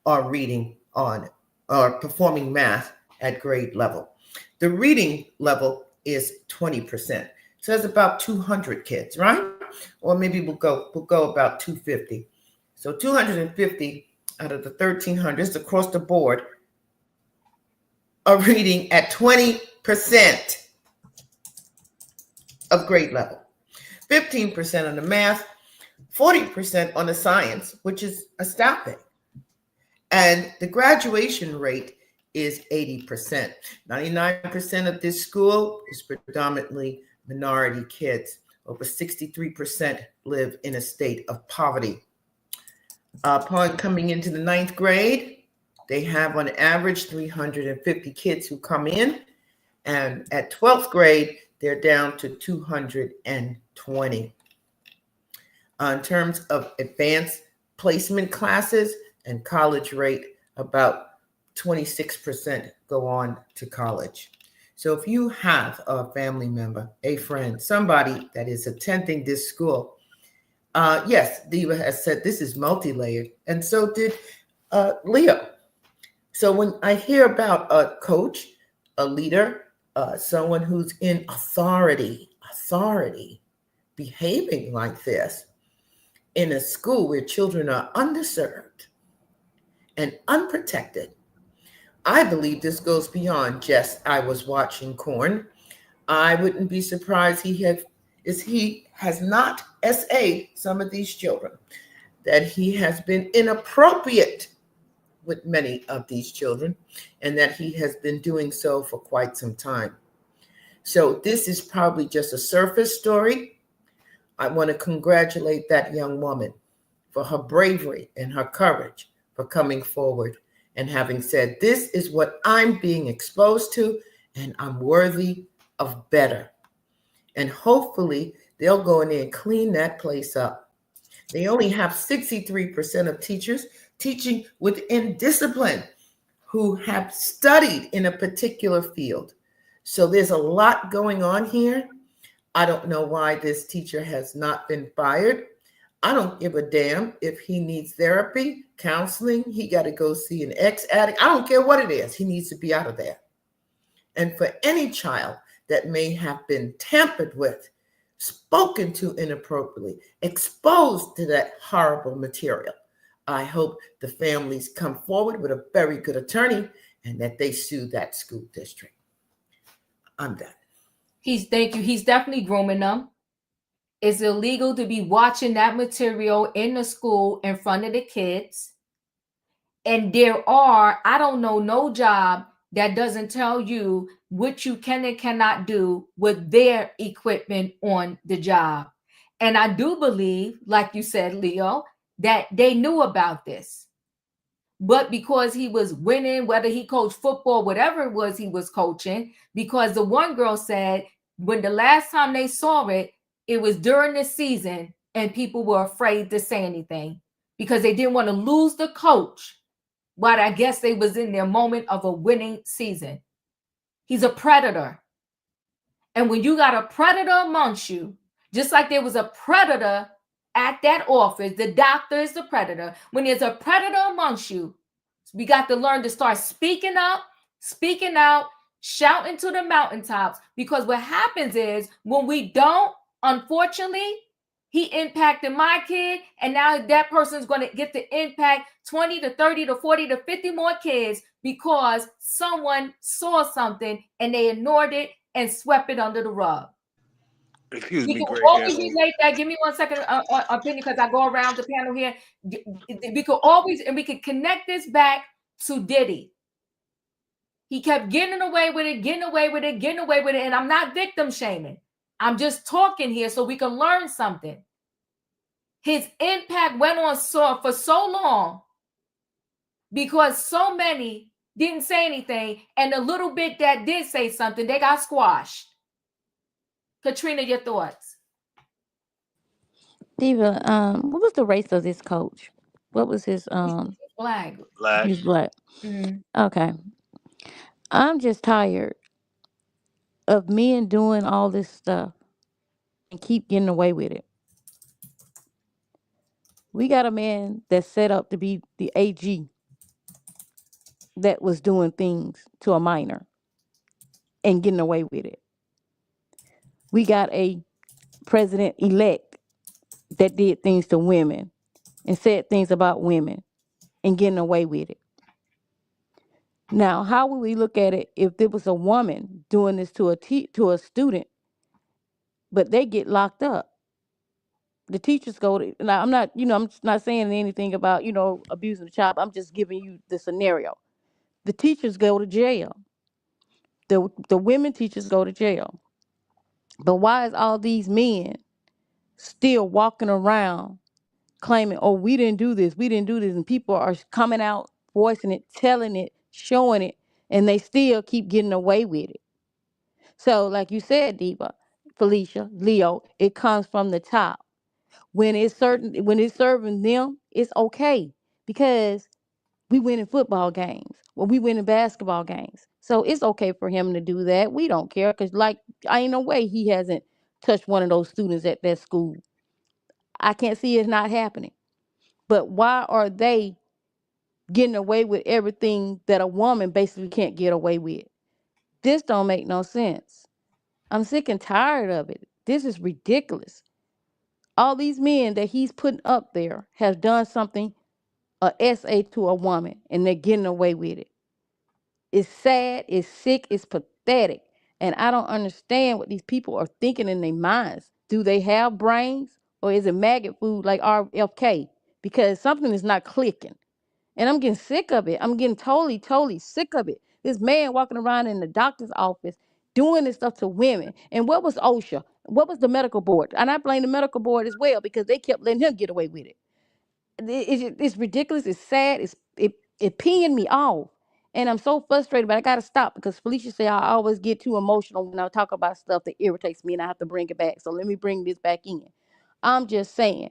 are reading on or performing math at grade level. The reading level is 20%. So that's about 200 kids, right? Or maybe we'll go about 250. So 250 out of the 1,300 across the board are reading at 20% of grade level. 15% on the math, 40% on the science, which is astounding. And the graduation rate is 80%. 99% of this school is predominantly minority kids. Over 63% live in a state of poverty. Upon coming into the 9th grade, They have on average 350 kids who come in, and at 12th grade, they're down to 220. In terms of advanced placement classes and college rate, about 26% go on to college. So if you have a family member, a friend, somebody that is attending this school, yes, Diva has said this is multi-layered, and so did Leo. So when I hear about a coach, a leader, someone who's in authority, behaving like this in a school where children are underserved and unprotected, I believe this goes beyond just I was watching corn. I wouldn't be surprised he has not SA'd some of these children, that he has been inappropriate with many of these children, and that he has been doing so for quite some time. So this is probably just a surface story. I want to congratulate that young woman for her bravery and her courage for coming forward and having said, this is what I'm being exposed to, and I'm worthy of better. And hopefully they'll go in there and clean that place up. They only have 63% of teachers teaching within discipline who have studied in a particular field. So there's a lot going on here. I don't know why this teacher has not been fired. I don't give a damn if he needs therapy, counseling. He got to go see an ex-addict. I don't care what it is. He needs to be out of there. And for any child that may have been tampered with, spoken to inappropriately, exposed to that horrible material, I hope the families come forward with a very good attorney and that they sue that school district. I'm done. Thank you. He's definitely grooming them. It's illegal to be watching that material in the school in front of the kids. And I don't know no job that doesn't tell you what you can and cannot do with their equipment on the job. And I do believe, like you said, Leo, that they knew about this. But because he was winning, whether he coached football, whatever it was he was coaching, because the one girl said when the last time they saw it, it was during the season and people were afraid to say anything because they didn't want to lose the coach. But I guess they was in their moment of a winning season. He's a predator. And when you got a predator amongst you, just like there was a predator at that office, the doctor is the predator. When there's a predator amongst you, we got to learn to start speaking up, speaking out, shouting to the mountaintops. Because what happens is when we don't, unfortunately, he impacted my kid, and now that person's going to get to impact 20 to 30 to 40 to 50 more kids because someone saw something and they ignored it and swept it under the rug. Excuse we me, can Greg. always relate that. Give me 1 second, opinion, because I go around the panel here. We could always, and we could connect this back to Diddy. He kept getting away with it, and I'm not victim shaming. I'm just talking here so we can learn something. His impact went on for so long because so many didn't say anything, and the little bit that did say something, they got squashed. Katrina, your thoughts? Diva, what was the race of this coach? What was his Black. He's black. Mm-hmm. Okay. I'm just tired of men doing all this stuff and keep getting away with it. We got a man that's set up to be the AG that was doing things to a minor and getting away with it. We got a president-elect that did things to women and said things about women and getting away with it. Now, how would we look at it if there was a woman doing this to a student, but they get locked up? The teachers go to, now I'm not saying anything about, abusing the child. I'm just giving you the scenario. The teachers go to jail. The women teachers go to jail. But why is all these men still walking around claiming, oh, we didn't do this, and people are coming out voicing it, telling it, showing it, and they still keep getting away with it. So, like you said, Diva, Felicia, Leo, it comes from the top. When it's serving them, it's okay because we win in football games. Well, we win in basketball games. So it's okay for him to do that. We don't care because, like, I ain't no way he hasn't touched one of those students at that school. I can't see it's not happening. But why are they getting away with everything that a woman basically can't get away with? This don't make no sense. I'm sick and tired of it. This is ridiculous. All these men that he's putting up there have done something, a SA to a woman, and they're getting away with it. It's sad, it's sick, it's pathetic. And I don't understand what these people are thinking in their minds. Do they have brains or is it maggot food like RFK? Because something is not clicking. And I'm getting sick of it. I'm getting totally, totally sick of it. This man walking around in the doctor's office doing this stuff to women. And what was OSHA? What was the medical board? And I blame the medical board as well because they kept letting him get away with it. It's ridiculous. It's sad. It peeing me off, and I'm so frustrated. But I gotta stop because Felicia said I always get too emotional when I talk about stuff that irritates me, and I have to bring it back. So let me bring this back in. I'm just saying,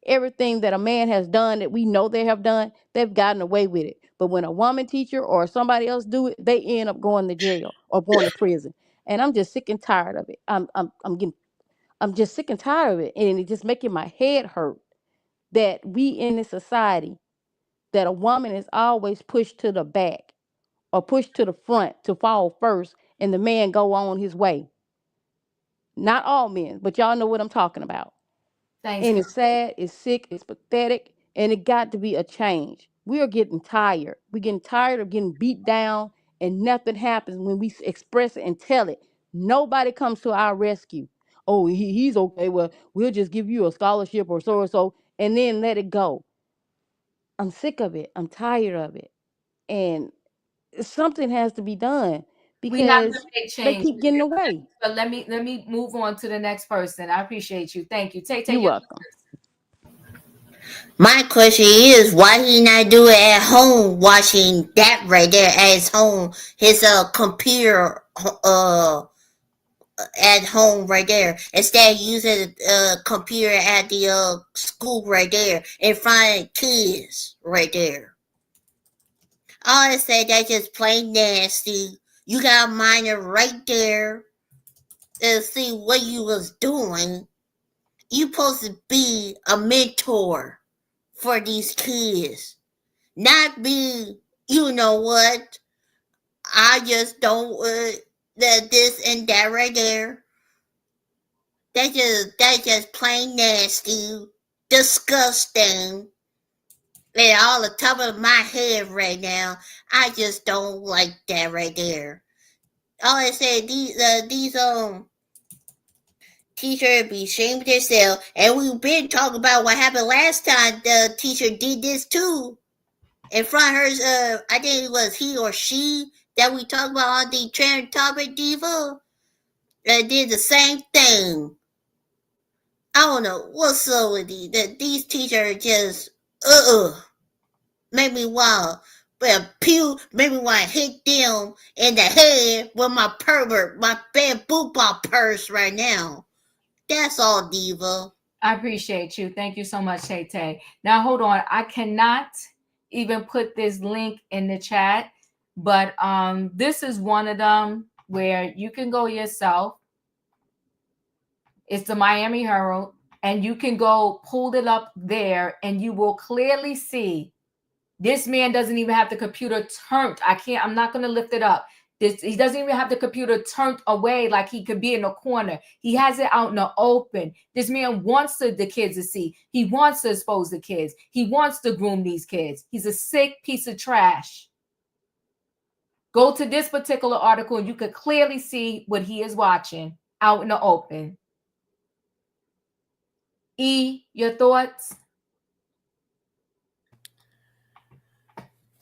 everything that a man has done that we know they have done, they've gotten away with it. But when a woman teacher or somebody else do it, they end up going to jail or going to prison. And I'm just sick and tired of it. I'm just sick and tired of it, and it just making my head hurt that we in this society that a woman is always pushed to the back or pushed to the front to fall first and the man go on his way. Not all men, but y'all know what I'm talking about. Thanks, And Kim. it's sad, it's sick, it's pathetic, and it got to be a change. We are getting tired. We're getting tired of getting beat down and nothing happens when we express it and tell it. Nobody comes to our rescue. Oh, he's okay. Well, we'll just give you a scholarship or so, and then let it go. I'm sick of it. I'm tired of it. And something has to be done We have to because make they change. keep getting away. But let me move on to the next person. I appreciate you. Thank you. Take You're your welcome. My question is, why he not do it at home, watching that right there at his home, his computer at home right there, instead of using a computer at the school right there in front of kids right there. All I say that's just plain nasty. You got a minor right there and see what you was doing. You supposed to be a mentor for these kids, not be, you know what, I just don't this and that right there. That's just plain nasty, disgusting. And all the top of my head right now, I just don't like that right there. All I said, these teachers be ashamed of themselves, and we've been talking about what happened last time. The teacher did this too in front of her. I think it was he or she that we talked about on the trend topic, Diva. Did the same thing. I don't know what's up with these teachers. Just make me want make me want to hit them in the head with my bamboo ball purse right now. That's all, Diva. I appreciate you. Thank you so much, Tay Tay. Now hold on. I cannot even put this link in the chat, but this is one of them where you can go yourself. It's the Miami Herald, and you can go pull it up there, and you will clearly see this man doesn't even have the computer turned. I'm not going to lift it up. He doesn't even have the computer turned away like he could be in a corner. He has it out in the open. This man wants the kids to see. He wants to expose the kids. He wants to groom these kids. He's a sick piece of trash. Go to this particular article and you could clearly see what he is watching out in the open. E, your thoughts?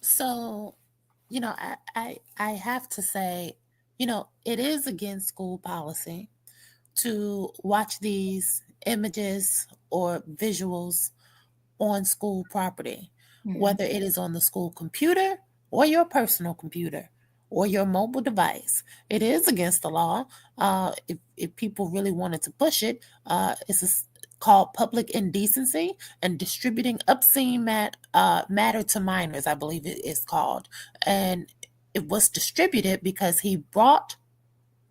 So, I have to say, it is against school policy to watch these images or visuals on school property. whether it is on the school computer or your personal computer or your mobile device. It is against the law. If people really wanted to push it, it's called public indecency and distributing obscene matter to minors, I believe it is called. And it was distributed because he brought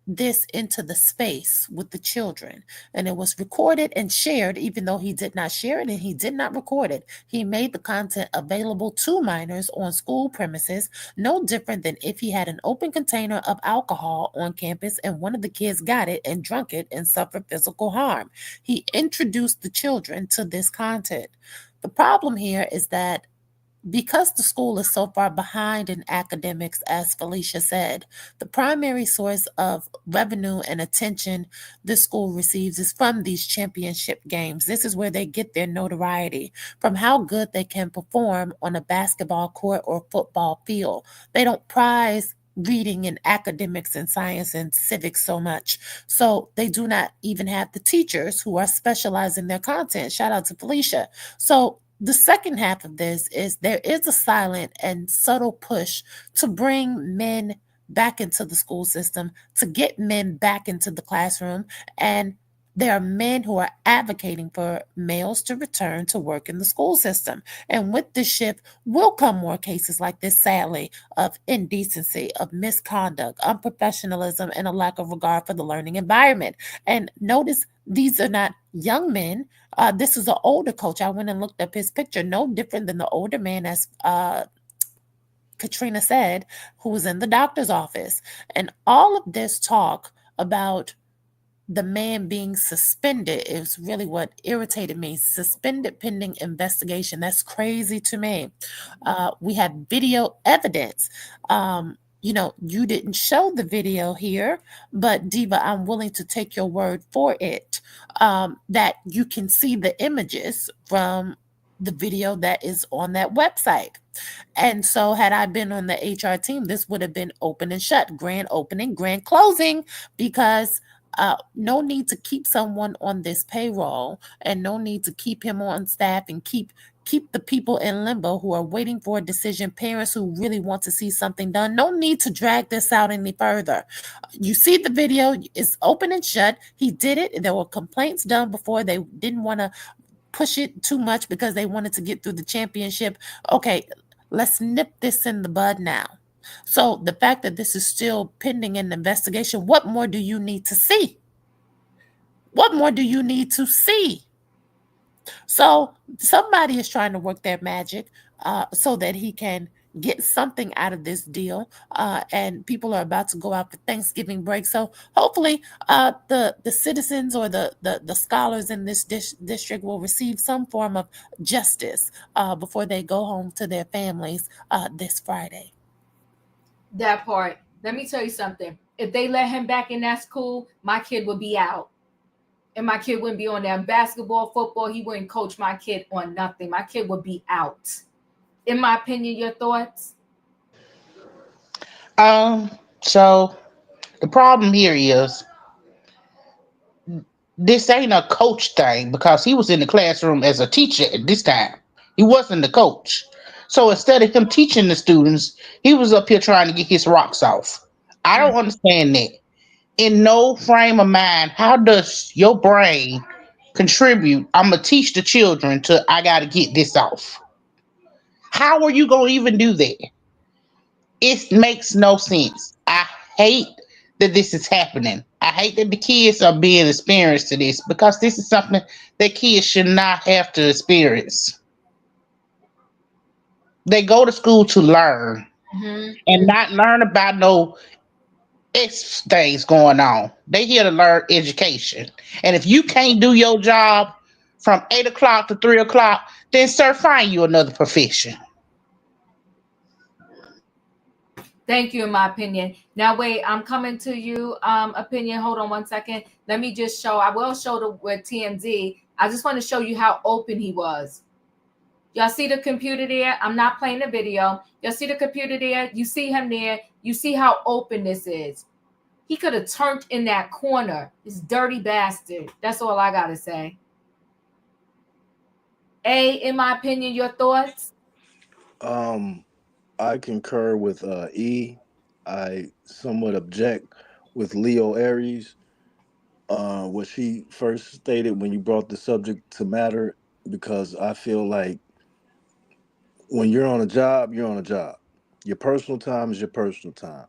this into the space with the children, and it was recorded and shared, even though he did not share it and he did not record it. He made the content available to minors on school premises, no different than if he had an open container of alcohol on campus and one of the kids got it and drunk it and suffered physical harm. He introduced the children to this content. The problem here is that because the school is so far behind in academics, as Felicia said, the primary source of revenue and attention this school receives is from these championship games. This is where they get their notoriety, from how good they can perform on a basketball court or football field. They don't prize reading and academics and science and civics so much. So they do not even have the teachers who are specialized in their content. Shout out to Felicia. So the second half of this is there is a silent and subtle push to bring men back into the school system, to get men back into the classroom. And there are men who are advocating for males to return to work in the school system. And with this shift will come more cases like this, sadly, of indecency, of misconduct, unprofessionalism, and a lack of regard for the learning environment. And notice these are not young men. This is an older coach. I went and looked up his picture. No different than the older man, as Katrina said, who was in the doctor's office. And all of this talk about the man being suspended is really what irritated me. Suspended pending investigation. That's crazy to me. We have video evidence. You didn't show the video here, but Diva, I'm willing to take your word for it, that you can see the images from the video that is on that website. And so had I been on the HR team, this would have been open and shut, grand opening, grand closing, because no need to keep someone on this payroll and no need to keep him on staff and keep the people in limbo who are waiting for a decision, parents who really want to see something done. No need to drag this out any further. You see the video, it's open and shut. He did it. There were complaints done before. They didn't want to push it too much because they wanted to get through the championship. Okay, let's nip this in the bud now. So the fact that this is still pending an investigation, what more do you need to see? What more do you need to see? So somebody is trying to work their magic so that he can get something out of this deal. And people are about to go out for Thanksgiving break. So hopefully the citizens or the scholars in this district will receive some form of justice before they go home to their families this Friday. That part. Let me tell you something. If they let him back in that school, my kid would be out. And my kid wouldn't be on that basketball, football. He wouldn't coach my kid on nothing. My kid would be out. In my opinion, your thoughts? So the problem here is this ain't a coach thing because he was in the classroom as a teacher at this time. He wasn't the coach. So instead of him teaching the students, he was up here trying to get his rocks off. I don't understand that. In no frame of mind, how does your brain contribute? I'm gonna teach the children to I gotta get this off. How are you gonna even do that? It makes no sense. I hate that this is happening. I hate that the kids are being experienced to this because this is something that kids should not have to experience. They go to school to learn and not learn about no X things going on. They here to learn education. And if you can't do your job from 8 o'clock to 3 o'clock, then sir, find you another profession. Thank you, in my opinion. Now, wait, I'm coming to you. Opinion, hold on one second. Let me just show. I will show with TMZ. I just want to show you how open he was. Y'all see the computer there? I'm not playing the video. Y'all see the computer there? You see him there? You see how open this is? He could have turned in that corner. This dirty bastard. That's all I got to say. In my opinion, your thoughts? I concur with E. I somewhat object with Leo Aries. What she first stated when you brought the subject to matter, because I feel like when you're on a job, you're on a job. Your personal time is your personal time.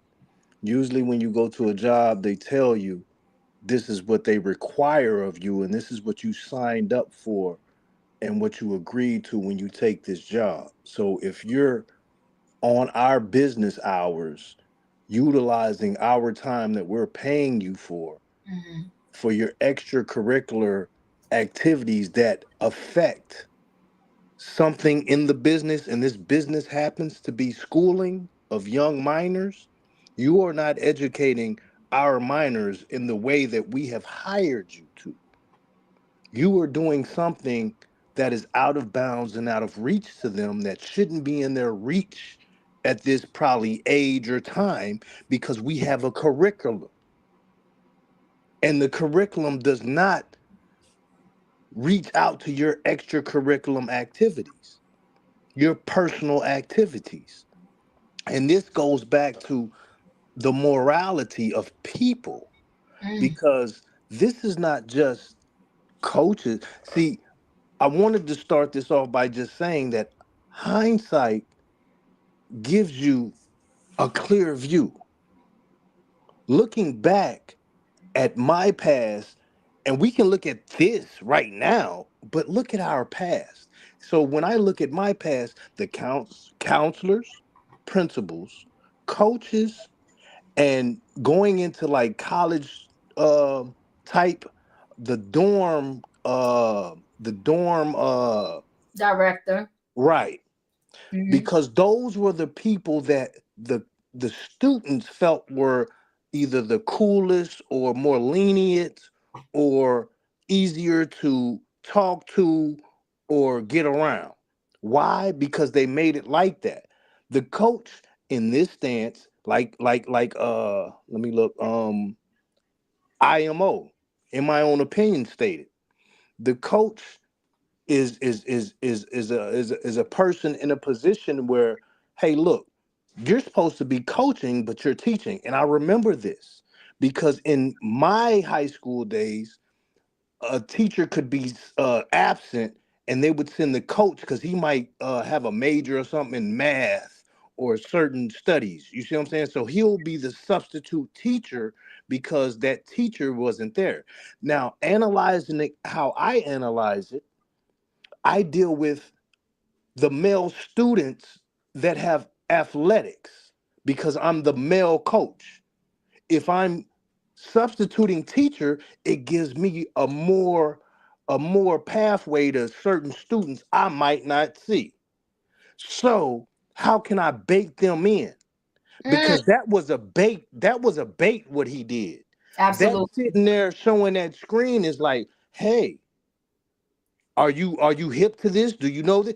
Usually, when you go to a job, they tell you this is what they require of you, and this is what you signed up for, and what you agreed to when you take this job. So, if you're on our business hours, utilizing our time that we're paying you for your extracurricular activities that affect something in the business, and this business happens to be schooling of young minors, you are not educating our minors in the way that we have hired you to. You are doing something that is out of bounds and out of reach to them, that shouldn't be in their reach at this probably age or time, because we have a curriculum, and the curriculum does not reach out to your extracurriculum activities, your personal activities. And this goes back to the morality of people, because this is not just coaches. See, I wanted to start this off by just saying that hindsight gives you a clear view. Looking back at my past, and we can look at this right now, but look at our past. So when I look at my past, the counselors, principals, coaches, and going into like college uh type, the dorm Director. right, because those were the people that the students felt were either the coolest or more lenient or easier to talk to or get around. Why? Because they made it like that. The coach in this stance, let me look, IMO, in my own opinion, stated the coach is a person in a position where, hey, look, you're supposed to be coaching, but you're teaching. And I remember this because in my high school days, a teacher could be absent, and they would send the coach because he might have a major or something in math or certain studies. You see what I'm saying? So he'll be the substitute teacher because that teacher wasn't there. Now, analyzing it how I analyze it, I deal with the male students that have athletics because I'm the male coach. If I'm substituting teacher, it gives me a more pathway to certain students I might not see. So how can I bait them in? Because that was a bait what he did. That Absolutely. sitting there showing that screen is like, hey, are you hip to this? Do you know this?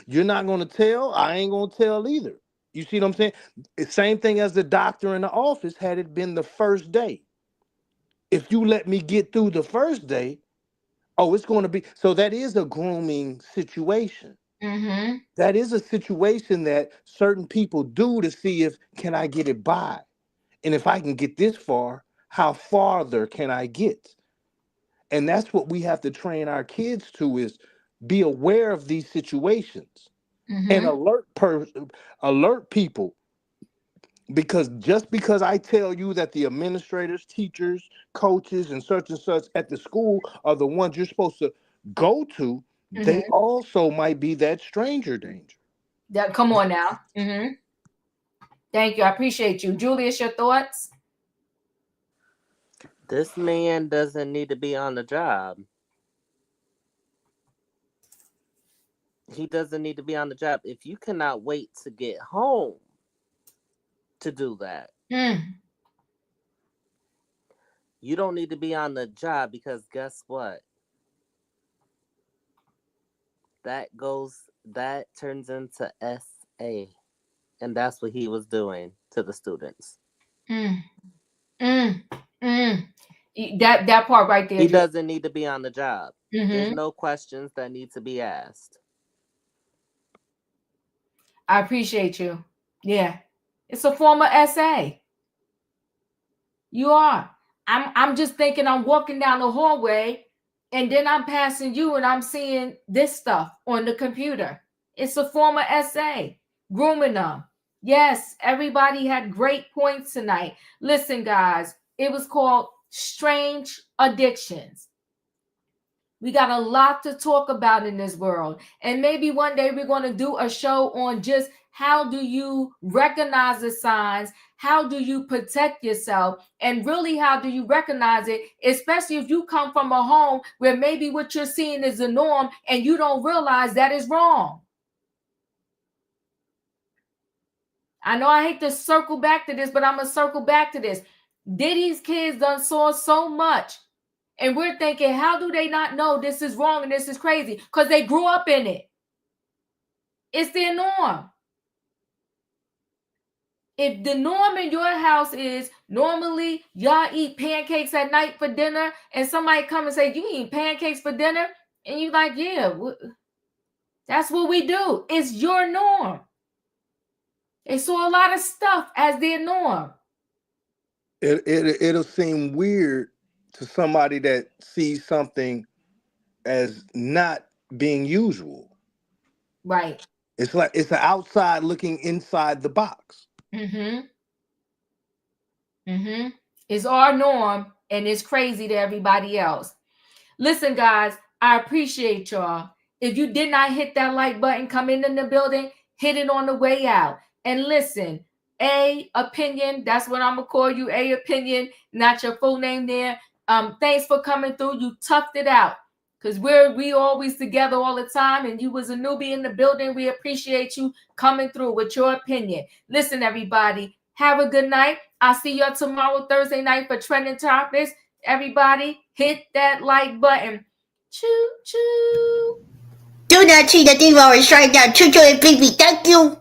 You're not gonna tell. I ain't gonna tell either. You see what I'm saying? It's same thing as the doctor in the office. Had it been the first day, if you let me get through the first day, oh, it's going to be. So that is a grooming situation. That is a situation that certain people do to see if can I get it by, and if I can get this far, how farther can I get? And that's what we have to train our kids to, is be aware of these situations and alert people, because just because I tell you that the administrators, teachers, coaches, and such at the school are the ones you're supposed to go to, they also might be that stranger danger. Come on now. Thank you. I appreciate you. Julius, your thoughts? This man doesn't need to be on the job. He doesn't need to be on the job. If you cannot wait to get home to do that, you don't need to be on the job, because guess what? That turns into SA. And that's what he was doing to the students. That part right there. He doesn't need to be on the job. There's no questions that need to be asked. I appreciate you. Yeah. It's a form of essay. You are. I'm just thinking I'm walking down the hallway and then I'm passing you and I'm seeing this stuff on the computer. It's a form of essay. Grooming them. Yes, everybody had great points tonight. Listen, guys, it was called Strange Addictions. We got a lot to talk about in this world. And maybe one day we're going to do a show on just how do you recognize the signs? How do you protect yourself? And really, how do you recognize it? Especially if you come from a home where maybe what you're seeing is the norm and you don't realize that is wrong. I know I hate to circle back to this, but I'm going to circle back to this. Diddy's kids done saw so much. And we're thinking, how do they not know this is wrong and this is crazy? Because they grew up in it. It's their norm. If the norm in your house is normally y'all eat pancakes at night for dinner, and somebody come and say, you eat pancakes for dinner? And you like, yeah, that's what we do. It's your norm. They saw a lot of stuff as their norm. It'll seem weird to somebody that sees something as not being usual. Right. It's like it's an outside looking inside the box. It's our norm and it's crazy to everybody else. Listen, guys, I appreciate y'all. If you did not hit that like button, come in the building, hit it on the way out. And listen, A Opinion, that's what I'm gonna call you, A Opinion, not your full name there. Thanks for coming through. You toughed it out. Because we always together all the time, and you was a newbie in the building. We appreciate you coming through with your opinion. Listen, everybody, have a good night. I'll see y'all tomorrow, Thursday night, for Trending Topics. Everybody, hit that like button. Choo choo. Do not cheat the devil or strike down. Choo choo and baby. Thank you.